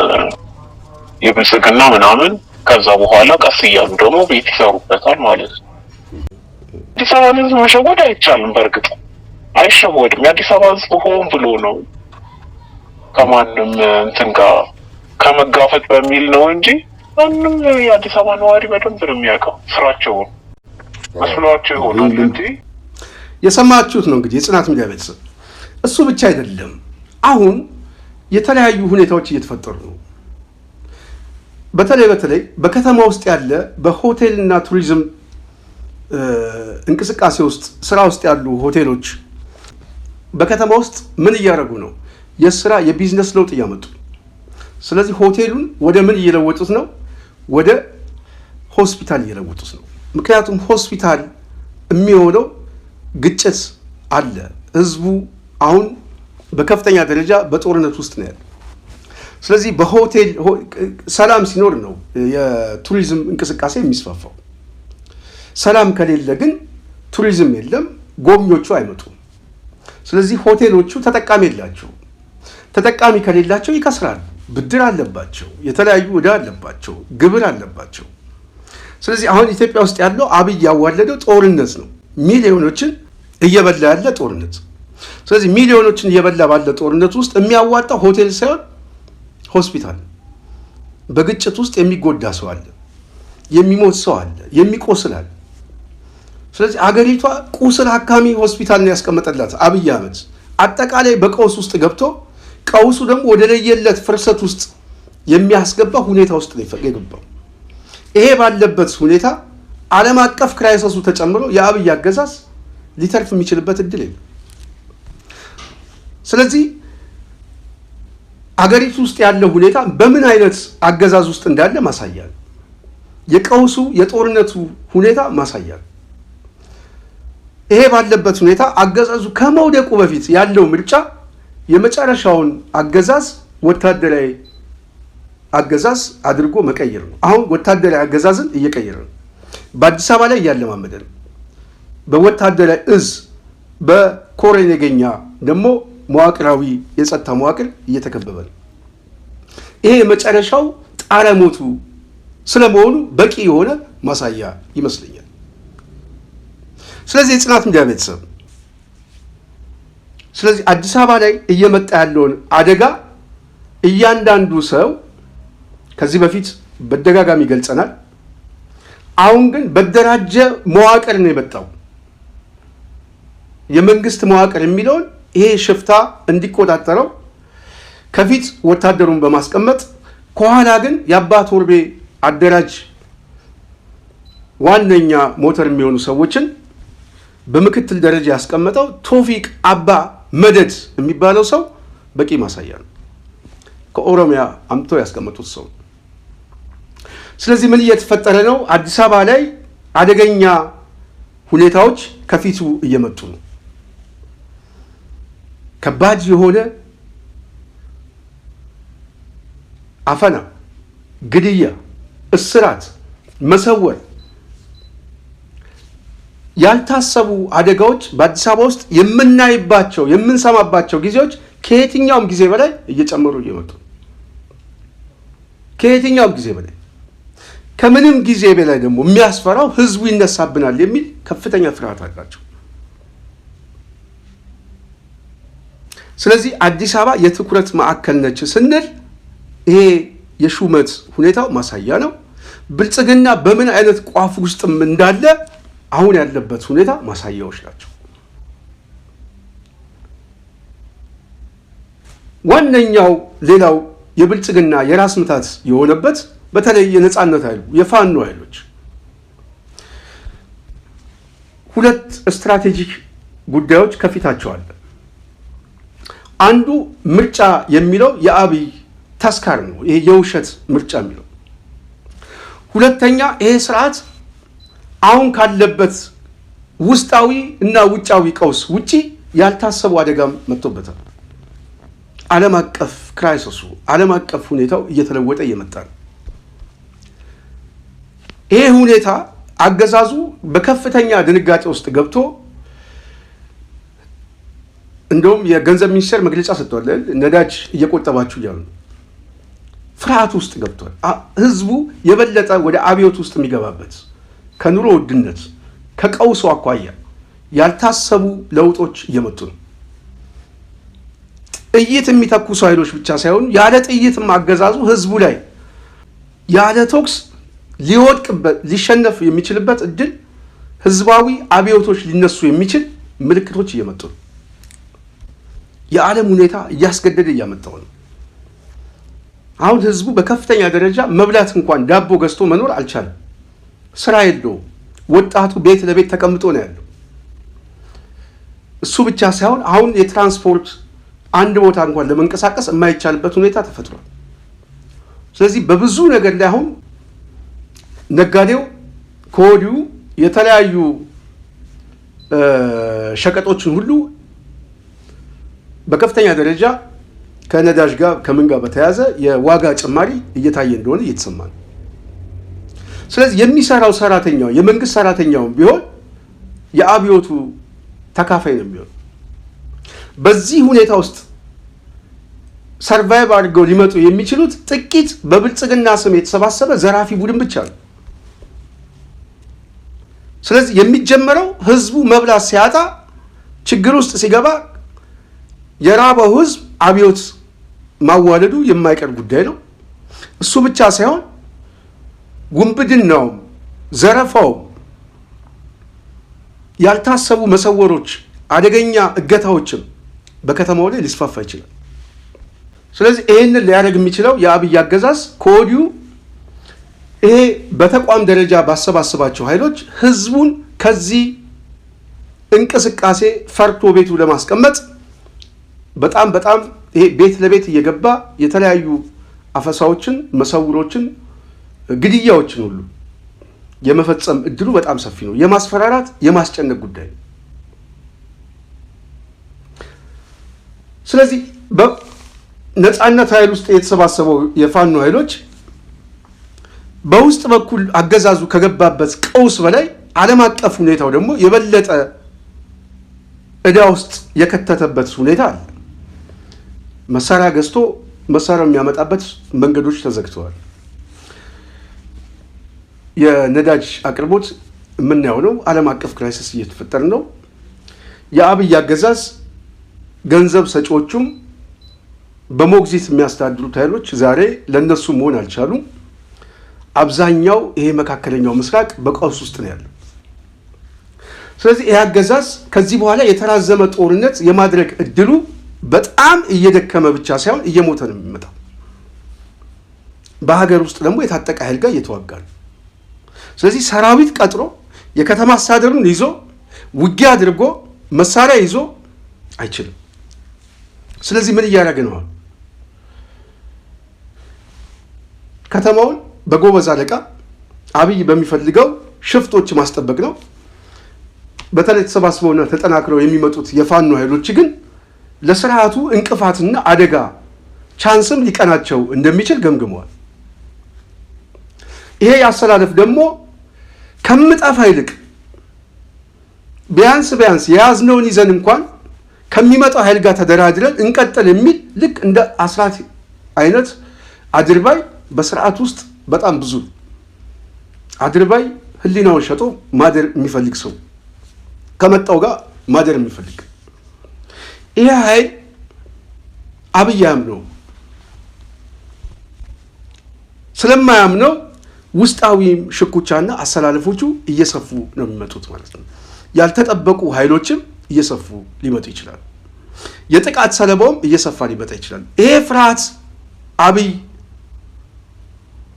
የብልጽግና ምናምን ከዛ በኋላ ቀስ እያሉ ደግሞ ቤት ይሰሩበታል ማለት ነው። አዲስ አበባ ህዝብ መሸወድ አይቻልም። በእርግጥ አይሸወድም። የአዲስ አበባ ህዝብ ሆን ብሎ ነው ከማንም እንትን ጋር ከመጋፈጥ በሚል ነው እንጂ ማንም የአዲስ አበባ ነዋሪ በደንብ ነው የሚያውቀው ስራቸውን መስሏቸው ይሆናል እንጂ። የሰማችሁት ነው እንግዲህ የጽናት ሚዲያ ቤተሰብ። እሱ ብቻ አይደለም፣ አሁን የተለያዩ ሁኔታዎች እየተፈጠሩ ነው። በተለይ በከተማ ውስጥ ያለ በሆቴልና ቱሪዝም እንቅስቃሴ ውስጥ ስራ ውስጥ ያሉ ሆቴሎች በከተማ ውስጥ ምን እያደረጉ ነው? የስራ የቢዝነስ ለውጥ እያመጡ። ስለዚህ ሆቴሉን ወደ ምን እየለወጡት ነው? ወደ ሆስፒታል እየለወጡት ነው። ምክንያቱም ሆስፒታል የሚሆነው ግጭት አለ። ህዝቡ አሁን በከፍተኛ ደረጃ በጦርነት ውስጥ ነው ያለው። ስለዚህ በሆቴል ሰላም ሲኖር ነው የቱሪዝም እንቅስቃሴ የሚስፋፋው። ሰላም ከሌለ ግን ቱሪዝም የለም፣ ጎብኚዎቹ አይመጡም። ስለዚህ ሆቴሎቹ ተጠቃሚ የላቸው። ተጠቃሚ ከሌላቸው ይከስራሉ። ብድር አለባቸው፣ የተለያዩ ዕዳ አለባቸው፣ ግብር አለባቸው። ስለዚህ አሁን ኢትዮጵያ ውስጥ ያለው አብይ ያዋለደው ጦርነት ነው። ሚሊዮኖችን እየበላ ያለ ጦርነት። ስለዚህ ሚሊዮኖችን እየበላ ባለ ጦርነት ውስጥ የሚያዋጣው ሆቴል ሳይሆን ሆስፒታል። በግጭት ውስጥ የሚጎዳ ሰው አለ፣ የሚሞት ሰው አለ፣ የሚቆስል አለ። ስለዚህ አገሪቷ ቁስል አካሚ ሆስፒታል ነው ያስቀመጠላት አብይ አህመድ። አጠቃላይ በቀውስ ውስጥ ገብቶ ቀውሱ ደግሞ ወደ ለየለት ፍርሰት ውስጥ የሚያስገባ ሁኔታ ውስጥ ነው የገባው። ይሄ ባለበት ሁኔታ ዓለም አቀፍ ክራይሲሱ ተጨምሮ የአብይ አገዛዝ ሊተርፍ የሚችልበት እድል የለም። ስለዚህ አገሪቱ ውስጥ ያለው ሁኔታ በምን አይነት አገዛዝ ውስጥ እንዳለ ማሳያል። የቀውሱ የጦርነቱ ሁኔታ ማሳያል። ይሄ ባለበት ሁኔታ አገዛዙ ከመውደቁ በፊት ያለው ምርጫ የመጨረሻውን አገዛዝ ወታደራዊ አገዛዝ አድርጎ መቀየር ነው። አሁን ወታደራዊ አገዛዝን እየቀየረ ነው። በአዲስ አበባ ላይ እያለማመደ ነው። በወታደራዊ እዝ በኮር ነገኛ ደግሞ መዋቅራዊ የጸጥታ መዋቅር እየተከበበ ነው። ይሄ የመጨረሻው ጣረ ሞቱ ስለመሆኑ በቂ የሆነ ማሳያ ይመስለኛል። ስለዚህ የጽናት ሚዲያ ቤተሰብ ስለዚህ አዲስ አበባ ላይ እየመጣ ያለውን አደጋ እያንዳንዱ ሰው ከዚህ በፊት በደጋጋሚ ገልጸናል። አሁን ግን በደራጀ መዋቅር ነው የመጣው። የመንግስት መዋቅር የሚለውን ይሄ ሽፍታ እንዲቆጣጠረው ከፊት ወታደሩን በማስቀመጥ ከኋላ ግን የአባት ወርቤ አደራጅ ዋነኛ ሞተር የሚሆኑ ሰዎችን በምክትል ደረጃ ያስቀመጠው ቶፊቅ አባ መደድ የሚባለው ሰው በቂ ማሳያ ነው። ከኦሮሚያ አምጥተው ያስቀመጡት ሰው። ስለዚህ ምን እየተፈጠረ ነው? አዲስ አበባ ላይ አደገኛ ሁኔታዎች ከፊቱ እየመጡ ነው። ከባድ የሆነ አፈና፣ ግድያ፣ እስራት፣ መሰወር፣ ያልታሰቡ አደጋዎች በአዲስ አበባ ውስጥ የምናይባቸው የምንሰማባቸው ጊዜዎች ከየትኛውም ጊዜ በላይ እየጨመሩ እየመጡ ከየትኛውም ጊዜ በላይ ከምንም ጊዜ በላይ ደግሞ የሚያስፈራው ህዝቡ ይነሳብናል የሚል ከፍተኛ ፍርሃት አላቸው። ስለዚህ አዲስ አበባ የትኩረት ማዕከል ነች ስንል ይሄ የሹመት ሁኔታው ማሳያ ነው። ብልጽግና በምን አይነት ቋፍ ውስጥም እንዳለ አሁን ያለበት ሁኔታ ማሳያዎች ናቸው። ዋነኛው ሌላው የብልጽግና የራስ ምታት የሆነበት በተለይ የነጻነት ኃይሉ የፋኖ ኃይሎች ሁለት ስትራቴጂክ ጉዳዮች ከፊታቸው አለ። አንዱ ምርጫ የሚለው የአብይ ተስካር ነው። ይሄ የውሸት ምርጫ የሚለው። ሁለተኛ ይሄ ስርዓት አሁን ካለበት ውስጣዊ እና ውጫዊ ቀውስ ውጪ ያልታሰቡ አደጋም መጥቶበታል። ዓለም አቀፍ ክራይሲሱ ዓለም አቀፍ ሁኔታው እየተለወጠ እየመጣ ነው። ይሄ ሁኔታ አገዛዙ በከፍተኛ ድንጋጤ ውስጥ ገብቶ እንደውም የገንዘብ ሚኒስቴር መግለጫ ሰጥቷል። ነዳጅ እየቆጠባችሁ እያሉ ፍርሃት ውስጥ ገብቷል። ህዝቡ የበለጠ ወደ አብዮት ውስጥ የሚገባበት ከኑሮ ውድነት ከቀውሱ አኳያ ያልታሰቡ ለውጦች እየመጡ ነው። ጥይት የሚተኩሱ ኃይሎች ብቻ ሳይሆኑ ያለ ጥይትም አገዛዙ ህዝቡ ላይ ያለ ቶክስ ሊወድቅበት ሊሸነፍ የሚችልበት እድል ህዝባዊ አብዮቶች ሊነሱ የሚችል ምልክቶች እየመጡ ነው። የዓለም ሁኔታ እያስገደደ እያመጣው ነው። አሁን ህዝቡ በከፍተኛ ደረጃ መብላት እንኳን ዳቦ ገዝቶ መኖር አልቻለም። ስራ የለውም። ወጣቱ ቤት ለቤት ተቀምጦ ነው ያለው። እሱ ብቻ ሳይሆን አሁን የትራንስፖርት አንድ ቦታ እንኳን ለመንቀሳቀስ የማይቻልበት ሁኔታ ተፈጥሯል። ስለዚህ በብዙ ነገር ላይ አሁን ነጋዴው ከወዲሁ የተለያዩ ሸቀጦችን ሁሉ በከፍተኛ ደረጃ ከነዳጅ ጋር ከምን ጋር በተያያዘ የዋጋ ጭማሪ እየታየ እንደሆነ እየተሰማ ነው። ስለዚህ የሚሰራው ሰራተኛው የመንግስት ሰራተኛውም ቢሆን የአብዮቱ ተካፋይ ነው የሚሆነው። በዚህ ሁኔታ ውስጥ ሰርቫይቭ አድርገው ሊመጡ የሚችሉት ጥቂት በብልጽግና ስም የተሰባሰበ ዘራፊ ቡድን ብቻ ነው። ስለዚህ የሚጀመረው ህዝቡ መብላት ሲያጣ ችግር ውስጥ ሲገባ የራበው ህዝብ አብዮት ማዋለዱ የማይቀር ጉዳይ ነው። እሱ ብቻ ሳይሆን ውንብድናውም ዘረፋውም ያልታሰቡ መሰወሮች አደገኛ እገታዎችም በከተማው ላይ ሊስፋፋ ይችላል። ስለዚህ ይህንን ሊያደርግ የሚችለው የአብይ አገዛዝ ከወዲሁ ይሄ በተቋም ደረጃ ባሰባሰባቸው ኃይሎች ህዝቡን ከዚህ እንቅስቃሴ ፈርቶ ቤቱ ለማስቀመጥ በጣም ይሄ ቤት ለቤት እየገባ የተለያዩ አፈሳዎችን፣ መሰውሮችን፣ ግድያዎችን ሁሉ የመፈጸም እድሉ በጣም ሰፊ ነው። የማስፈራራት የማስጨነቅ ጉዳይ ነው። ስለዚህ በነጻነት ኃይል ውስጥ የተሰባሰበው የፋኖ ኃይሎች በውስጥ በኩል አገዛዙ ከገባበት ቀውስ በላይ ዓለም አቀፍ ሁኔታው ደግሞ የበለጠ ዕዳ ውስጥ የከተተበት ሁኔታ አለ። መሳሪያ ገዝቶ መሳሪያ የሚያመጣበት መንገዶች ተዘግተዋል። የነዳጅ አቅርቦት የምናየው ነው። ዓለም አቀፍ ክራይሲስ እየተፈጠረ ነው። የአብይ አገዛዝ ገንዘብ ሰጪዎቹም በሞግዚት የሚያስተዳድሩት ኃይሎች ዛሬ ለነሱ መሆን አልቻሉም። አብዛኛው ይሄ መካከለኛው ምስራቅ በቀውስ ውስጥ ነው ያለው። ስለዚህ ይህ አገዛዝ ከዚህ በኋላ የተራዘመ ጦርነት የማድረግ እድሉ በጣም እየደከመ ብቻ ሳይሆን እየሞተ ነው የሚመጣው። በሀገር ውስጥ ደግሞ የታጠቀ ኃይል ጋር እየተዋጋ ነው። ስለዚህ ሰራዊት ቀጥሮ የከተማ አስተዳደሩን ይዞ ውጊያ አድርጎ መሳሪያ ይዞ አይችልም። ስለዚህ ምን እያደረገ ነው? ከተማውን በጎበዝ አለቃ አብይ በሚፈልገው ሽፍቶች ማስጠበቅ ነው። በተለይ ተሰባስበውና ተጠናክረው የሚመጡት የፋኖ ኃይሎች ግን ለስርዓቱ እንቅፋትና አደጋ ቻንስም ሊቀናቸው እንደሚችል ገምግመዋል። ይሄ ያሰላለፍ ደግሞ ከምጠፋ ይልቅ ቢያንስ የያዝነውን ይዘን እንኳን ከሚመጣው ኃይል ጋር ተደራድረን እንቀጥል የሚል ልክ እንደ አስራት አይነት አድርባይ በስርዓት ውስጥ በጣም ብዙ አድርባይ ህሊናውን ሸጦ ማደር የሚፈልግ ሰው ከመጣው ጋር ማደር የሚፈልግ ይሄ ኃይል አብይ ያምነው ስለማያምነው ውስጣዊ ሽኩቻና አሰላለፎቹ እየሰፉ ነው የሚመጡት ማለት ነው። ያልተጠበቁ ኃይሎችም እየሰፉ ሊመጡ ይችላሉ። የጥቃት ሰለባውም እየሰፋ ሊመጣ ይችላል። ይሄ ፍርሃት አብይ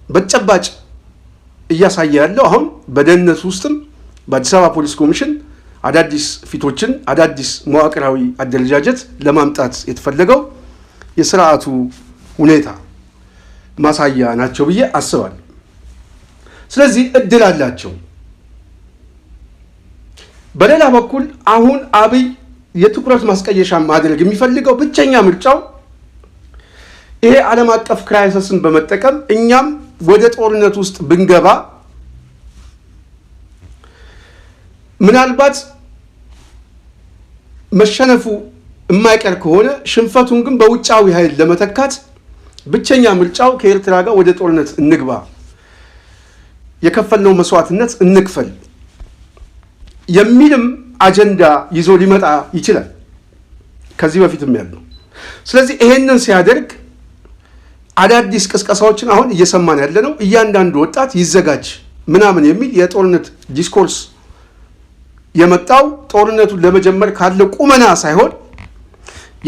በጨባጭ እያሳየ ያለው አሁን በደህንነት ውስጥም በአዲስ አበባ ፖሊስ ኮሚሽን አዳዲስ ፊቶችን አዳዲስ መዋቅራዊ አደረጃጀት ለማምጣት የተፈለገው የስርዓቱ ሁኔታ ማሳያ ናቸው ብዬ አስባለሁ። ስለዚህ እድል አላቸው። በሌላ በኩል አሁን አብይ የትኩረት ማስቀየሻ ማድረግ የሚፈልገው ብቸኛ ምርጫው ይሄ ዓለም አቀፍ ክራይሲስን በመጠቀም እኛም ወደ ጦርነት ውስጥ ብንገባ ምናልባት መሸነፉ የማይቀር ከሆነ ሽንፈቱን ግን በውጫዊ ኃይል ለመተካት ብቸኛ ምርጫው ከኤርትራ ጋር ወደ ጦርነት እንግባ፣ የከፈልነው መስዋዕትነት እንክፈል የሚልም አጀንዳ ይዞ ሊመጣ ይችላል ከዚህ በፊትም ያለው። ስለዚህ ይሄንን ሲያደርግ አዳዲስ ቅስቀሳዎችን አሁን እየሰማን ያለ ነው። እያንዳንዱ ወጣት ይዘጋጅ ምናምን የሚል የጦርነት ዲስኮርስ የመጣው ጦርነቱን ለመጀመር ካለ ቁመና ሳይሆን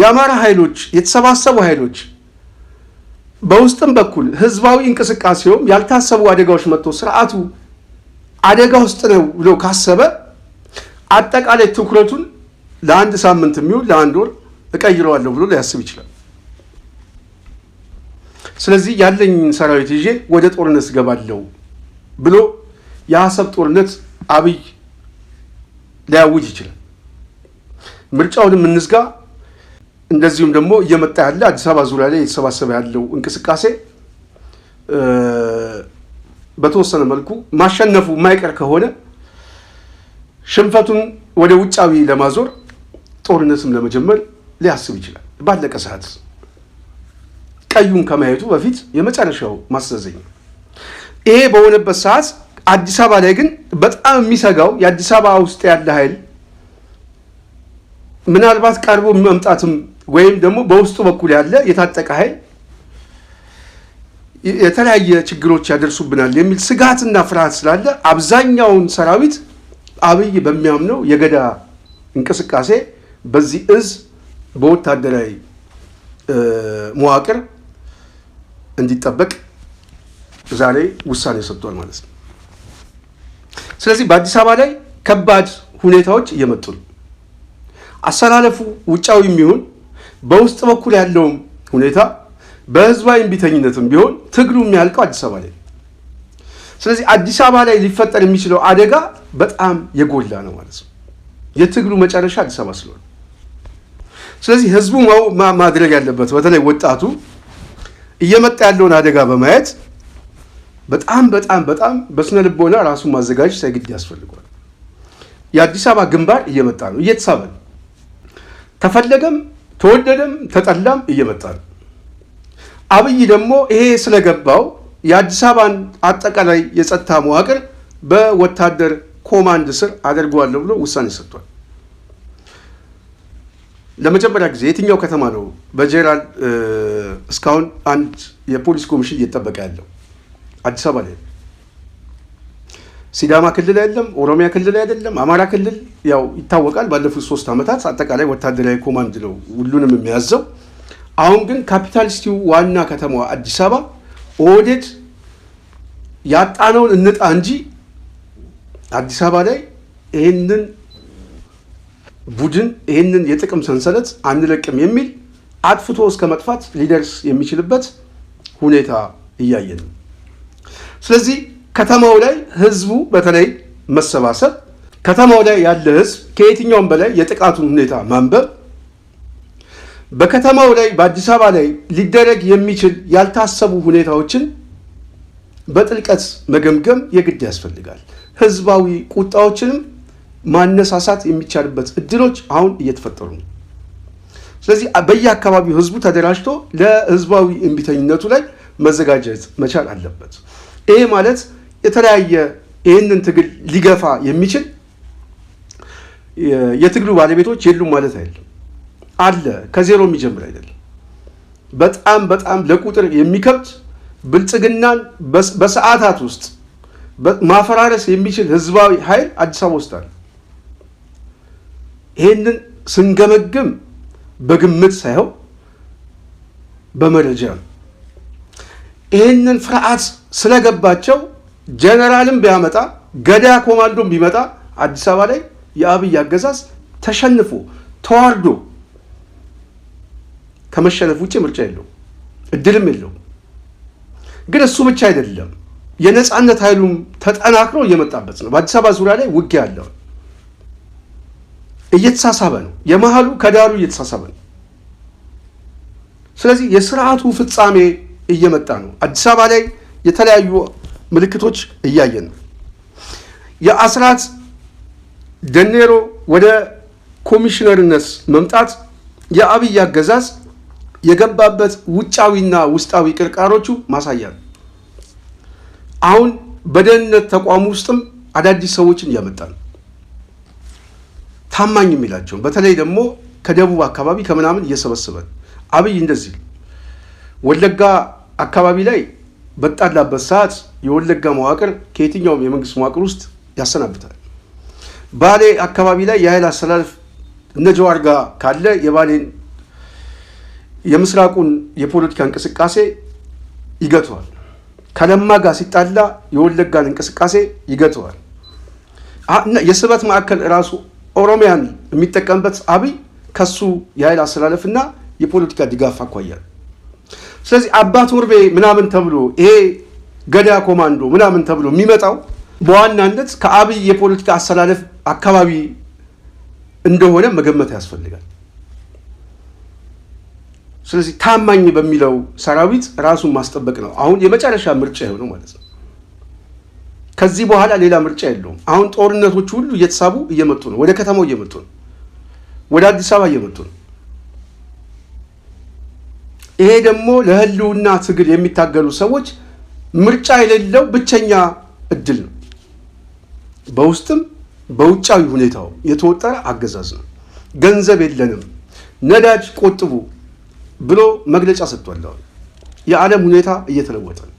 የአማራ ኃይሎች የተሰባሰቡ ኃይሎች በውስጥም በኩል ህዝባዊ እንቅስቃሴውም ያልታሰቡ አደጋዎች መጥቶ ስርዓቱ አደጋ ውስጥ ነው ብሎ ካሰበ አጠቃላይ ትኩረቱን ለአንድ ሳምንት የሚሆን ለአንድ ወር እቀይረዋለሁ ብሎ ሊያስብ ይችላል። ስለዚህ ያለኝ ሰራዊት ይዤ ወደ ጦርነት ገባለሁ ብሎ የሐሳብ ጦርነት አብይ ሊያውጅ ይችላል። ምርጫውንም እንዝጋ፣ እንደዚሁም ደግሞ እየመጣ ያለ አዲስ አበባ ዙሪያ ላይ የተሰባሰበ ያለው እንቅስቃሴ በተወሰነ መልኩ ማሸነፉ የማይቀር ከሆነ ሽንፈቱን ወደ ውጫዊ ለማዞር ጦርነትም ለመጀመር ሊያስብ ይችላል። ባለቀ ሰዓት ቀዩን ከማየቱ በፊት የመጨረሻው ማስተዘኛ ይሄ በሆነበት ሰዓት አዲስ አበባ ላይ ግን በጣም የሚሰጋው የአዲስ አበባ ውስጥ ያለ ኃይል ምናልባት ቀርቦ መምጣትም ወይም ደግሞ በውስጡ በኩል ያለ የታጠቀ ኃይል የተለያየ ችግሮች ያደርሱብናል የሚል ስጋትና ፍርሃት ስላለ አብዛኛውን ሰራዊት አብይ በሚያምነው የገዳ እንቅስቃሴ በዚህ እዝ በወታደራዊ መዋቅር እንዲጠበቅ ዛሬ ውሳኔ ሰጥቷል ማለት ነው። ስለዚህ በአዲስ አበባ ላይ ከባድ ሁኔታዎች እየመጡ ነው። አሰላለፉ ውጫዊ የሚሆን በውስጥ በኩል ያለውም ሁኔታ በህዝባዊ እምቢተኝነትም ቢሆን ትግሉ የሚያልቀው አዲስ አበባ ላይ። ስለዚህ አዲስ አበባ ላይ ሊፈጠር የሚችለው አደጋ በጣም የጎላ ነው ማለት ነው። የትግሉ መጨረሻ አዲስ አበባ ስለሆነ ስለዚህ ህዝቡ ማድረግ ያለበት በተለይ ወጣቱ እየመጣ ያለውን አደጋ በማየት በጣም በጣም በጣም በስነ ልቦና ራሱን ማዘጋጀት ሳይግድ ያስፈልጋል። የአዲስ አበባ ግንባር እየመጣ ነው፣ እየተሳበ ነው። ተፈለገም ተወደደም ተጠላም እየመጣ ነው። አብይ ደግሞ ይሄ ስለገባው የአዲስ አበባን አጠቃላይ የጸጥታ መዋቅር በወታደር ኮማንድ ስር አደርገዋለሁ ብሎ ውሳኔ ሰጥቷል። ለመጀመሪያ ጊዜ የትኛው ከተማ ነው በጄኔራል እስካሁን አንድ የፖሊስ ኮሚሽን እየተጠበቀ ያለው? አዲስ አበባ ላይ። ሲዳማ ክልል አይደለም፣ ኦሮሚያ ክልል አይደለም፣ አማራ ክልል ያው ይታወቃል። ባለፉት 3 ዓመታት አጠቃላይ ወታደራዊ ኮማንድ ነው ሁሉንም የሚያዘው። አሁን ግን ካፒታል ሲቲው ዋና ከተማዋ አዲስ አበባ ኦህዴድ ያጣነውን እንጣ እንጂ አዲስ አበባ ላይ ይህንን ቡድን ይህንን የጥቅም ሰንሰለት አንለቅም የሚል አጥፍቶ እስከ መጥፋት ሊደርስ የሚችልበት ሁኔታ እያየን ነው። ስለዚህ ከተማው ላይ ህዝቡ በተለይ መሰባሰብ፣ ከተማው ላይ ያለ ህዝብ ከየትኛውም በላይ የጥቃቱን ሁኔታ ማንበብ፣ በከተማው ላይ በአዲስ አበባ ላይ ሊደረግ የሚችል ያልታሰቡ ሁኔታዎችን በጥልቀት መገምገም የግድ ያስፈልጋል። ህዝባዊ ቁጣዎችንም ማነሳሳት የሚቻልበት እድሎች አሁን እየተፈጠሩ ነው። ስለዚህ በየአካባቢው ህዝቡ ተደራጅቶ ለህዝባዊ እምቢተኝነቱ ላይ መዘጋጀት መቻል አለበት። ይሄ ማለት የተለያየ ይህንን ትግል ሊገፋ የሚችል የትግሉ ባለቤቶች የሉም ማለት አይደለም። አለ፣ ከዜሮ የሚጀምር አይደለም። በጣም በጣም ለቁጥር የሚከብድ ብልጽግናን በሰዓታት ውስጥ ማፈራረስ የሚችል ህዝባዊ ኃይል አዲስ አበባ ውስጥ አለ። ይህንን ስንገመግም በግምት ሳይሆን በመረጃ ነው። ይህንን ፍርሃት ስለገባቸው ጀነራልም ቢያመጣ ገዳ ኮማንዶም ቢመጣ አዲስ አበባ ላይ የአብይ አገዛዝ ተሸንፎ ተዋርዶ ከመሸነፍ ውጭ ምርጫ የለው፣ እድልም የለው። ግን እሱ ብቻ አይደለም፣ የነፃነት ኃይሉም ተጠናክሮ እየመጣበት ነው። በአዲስ አበባ ዙሪያ ላይ ውጊያ አለው፣ እየተሳሳበ ነው። የመሃሉ ከዳሩ እየተሳሳበ ነው። ስለዚህ የስርዓቱ ፍጻሜ እየመጣ ነው። አዲስ አበባ ላይ የተለያዩ ምልክቶች እያየን ነው። የአስራት ደኔሮ ወደ ኮሚሽነርነት መምጣት የአብይ አገዛዝ የገባበት ውጫዊና ውስጣዊ ቅርቃሮቹ ማሳያ ነው። አሁን በደህንነት ተቋሙ ውስጥም አዳዲስ ሰዎችን እያመጣ ነው። ታማኝ የሚላቸውን በተለይ ደግሞ ከደቡብ አካባቢ ከምናምን እየሰበሰበ አብይ እንደዚህ ወለጋ አካባቢ ላይ በጣላበት ሰዓት የወለጋ መዋቅር ከየትኛውም የመንግስት መዋቅር ውስጥ ያሰናብታል። ባሌ አካባቢ ላይ የኃይል አሰላለፍ እነ ጀዋር ጋር ካለ የባሌን የምስራቁን የፖለቲካ እንቅስቃሴ ይገተዋል። ከለማ ጋር ሲጣላ የወለጋን እንቅስቃሴ ይገተዋል። የስበት ማዕከል ራሱ ኦሮሚያን የሚጠቀምበት አብይ ከሱ የኃይል አሰላለፍና የፖለቲካ ድጋፍ አኳያል። ስለዚህ አባት ወርቤ ምናምን ተብሎ ይሄ ገዳ ኮማንዶ ምናምን ተብሎ የሚመጣው በዋናነት ከአብይ የፖለቲካ አሰላለፍ አካባቢ እንደሆነ መገመት ያስፈልጋል። ስለዚህ ታማኝ በሚለው ሰራዊት ራሱን ማስጠበቅ ነው አሁን የመጨረሻ ምርጫ የሆነው ማለት ነው። ከዚህ በኋላ ሌላ ምርጫ የለውም። አሁን ጦርነቶች ሁሉ እየተሳቡ እየመጡ ነው። ወደ ከተማው እየመጡ ነው። ወደ አዲስ አበባ እየመጡ ነው። ይሄ ደግሞ ለህልውና ትግል የሚታገሉ ሰዎች ምርጫ የሌለው ብቸኛ እድል ነው። በውስጥም በውጫዊ ሁኔታው የተወጠረ አገዛዝ ነው። ገንዘብ የለንም፣ ነዳጅ ቆጥቡ ብሎ መግለጫ ሰጥቷል። የዓለም ሁኔታ እየተለወጠ ነው።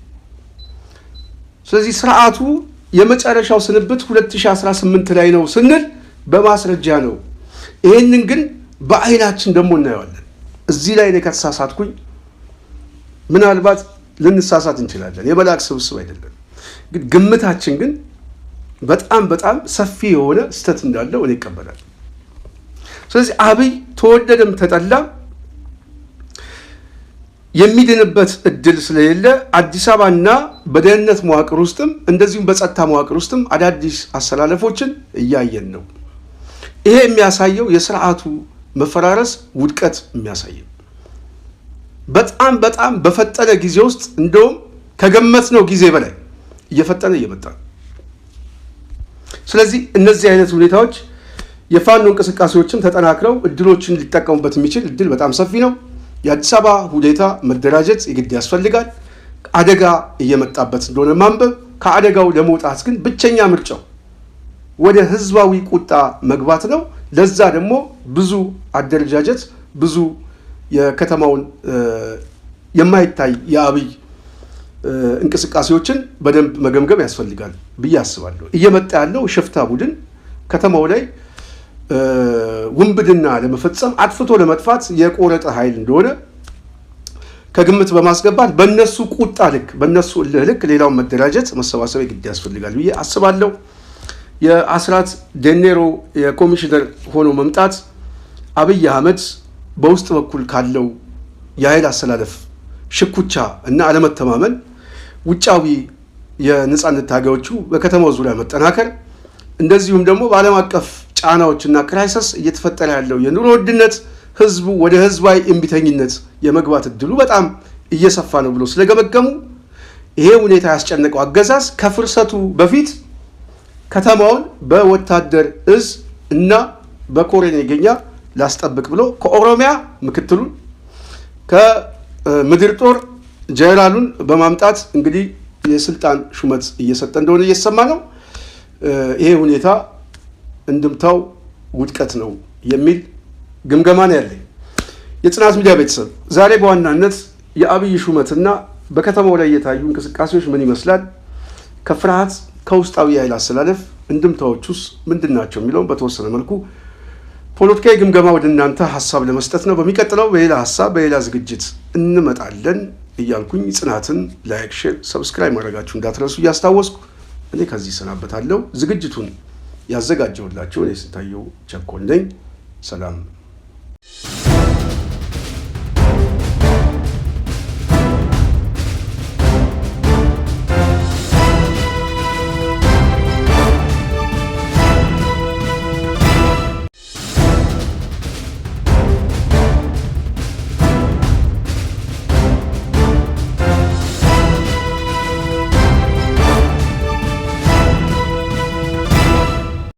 ስለዚህ ስርዓቱ የመጨረሻው ስንብት 2018 ላይ ነው ስንል በማስረጃ ነው። ይሄንን ግን በአይናችን ደግሞ እናየዋለን። እዚህ ላይ ነው ከተሳሳትኩኝ ምናልባት ልንሳሳት እንችላለን። የመላእክት ስብስብ አይደለም። ግን ግምታችን ግን በጣም በጣም ሰፊ የሆነ ስህተት እንዳለው እኔ ይቀበላል። ስለዚህ አብይ ተወደደም ተጠላ የሚድንበት እድል ስለሌለ አዲስ አበባና በደህንነት መዋቅር ውስጥም እንደዚሁም በጸጥታ መዋቅር ውስጥም አዳዲስ አሰላለፎችን እያየን ነው። ይሄ የሚያሳየው የስርዓቱ መፈራረስ ውድቀት የሚያሳየው በጣም በጣም በፈጠነ ጊዜ ውስጥ እንደውም ከገመትነው ጊዜ በላይ እየፈጠነ እየመጣ ነው። ስለዚህ እነዚህ አይነት ሁኔታዎች የፋኖ እንቅስቃሴዎችም ተጠናክረው እድሎችን ሊጠቀሙበት የሚችል እድል በጣም ሰፊ ነው። የአዲስ አበባ ሁኔታ መደራጀት የግድ ያስፈልጋል። አደጋ እየመጣበት እንደሆነ ማንበብ፣ ከአደጋው ለመውጣት ግን ብቸኛ ምርጫው ወደ ህዝባዊ ቁጣ መግባት ነው። ለዛ ደግሞ ብዙ አደረጃጀት፣ ብዙ የከተማውን የማይታይ የአብይ እንቅስቃሴዎችን በደንብ መገምገም ያስፈልጋል ብዬ አስባለሁ። እየመጣ ያለው ሽፍታ ቡድን ከተማው ላይ ውንብድና ለመፈጸም አጥፍቶ ለመጥፋት የቆረጠ ኃይል እንደሆነ ከግምት በማስገባት በእነሱ ቁጣ ልክ በእነሱ እልህ ልክ ሌላውን መደራጀት መሰባሰብ ግድ ያስፈልጋል ብዬ አስባለሁ። የአስራት ዴኔሮ የኮሚሽነር ሆኖ መምጣት አብይ አህመድ በውስጥ በኩል ካለው የኃይል አሰላለፍ ሽኩቻ እና አለመተማመን ውጫዊ የነጻነት ታጋዮቹ በከተማው ዙሪያ መጠናከር እንደዚሁም ደግሞ በዓለም አቀፍ ጫናዎችና ክራይሰስ እየተፈጠረ ያለው የኑሮ ውድነት ህዝቡ ወደ ህዝባዊ እምቢተኝነት የመግባት እድሉ በጣም እየሰፋ ነው ብሎ ስለገመገሙ ይሄ ሁኔታ ያስጨነቀው አገዛዝ ከፍርሰቱ በፊት ከተማውን በወታደር እዝ እና በኮሬኔ ገኛ ላስጠብቅ ብሎ ከኦሮሚያ ምክትሉን ከምድር ጦር ጀነራሉን በማምጣት እንግዲህ የስልጣን ሹመት እየሰጠ እንደሆነ እየተሰማ ነው። ይሄ ሁኔታ እንድምታው ውድቀት ነው የሚል ግምገማ ነው ያለኝ። የጽናት ሚዲያ ቤተሰብ ዛሬ በዋናነት የአብይ ሹመትና በከተማው ላይ የታዩ እንቅስቃሴዎች ምን ይመስላል፣ ከፍርሃት ከውስጣዊ ኃይል አሰላለፍ እንድምታዎቹስ ምንድን ናቸው የሚለውን በተወሰነ መልኩ ፖለቲካዊ ግምገማ ወደ እናንተ ሀሳብ ለመስጠት ነው። በሚቀጥለው በሌላ ሀሳብ በሌላ ዝግጅት እንመጣለን እያልኩኝ ጽናትን ላይክ፣ ሼር፣ ሰብስክራይብ ማድረጋችሁ እንዳትረሱ እያስታወስኩ እኔ ከዚህ ሰናበታለሁ። ዝግጅቱን ያዘጋጀውላችሁ እኔ ስንታየው ቸኮል ነኝ። ሰላም።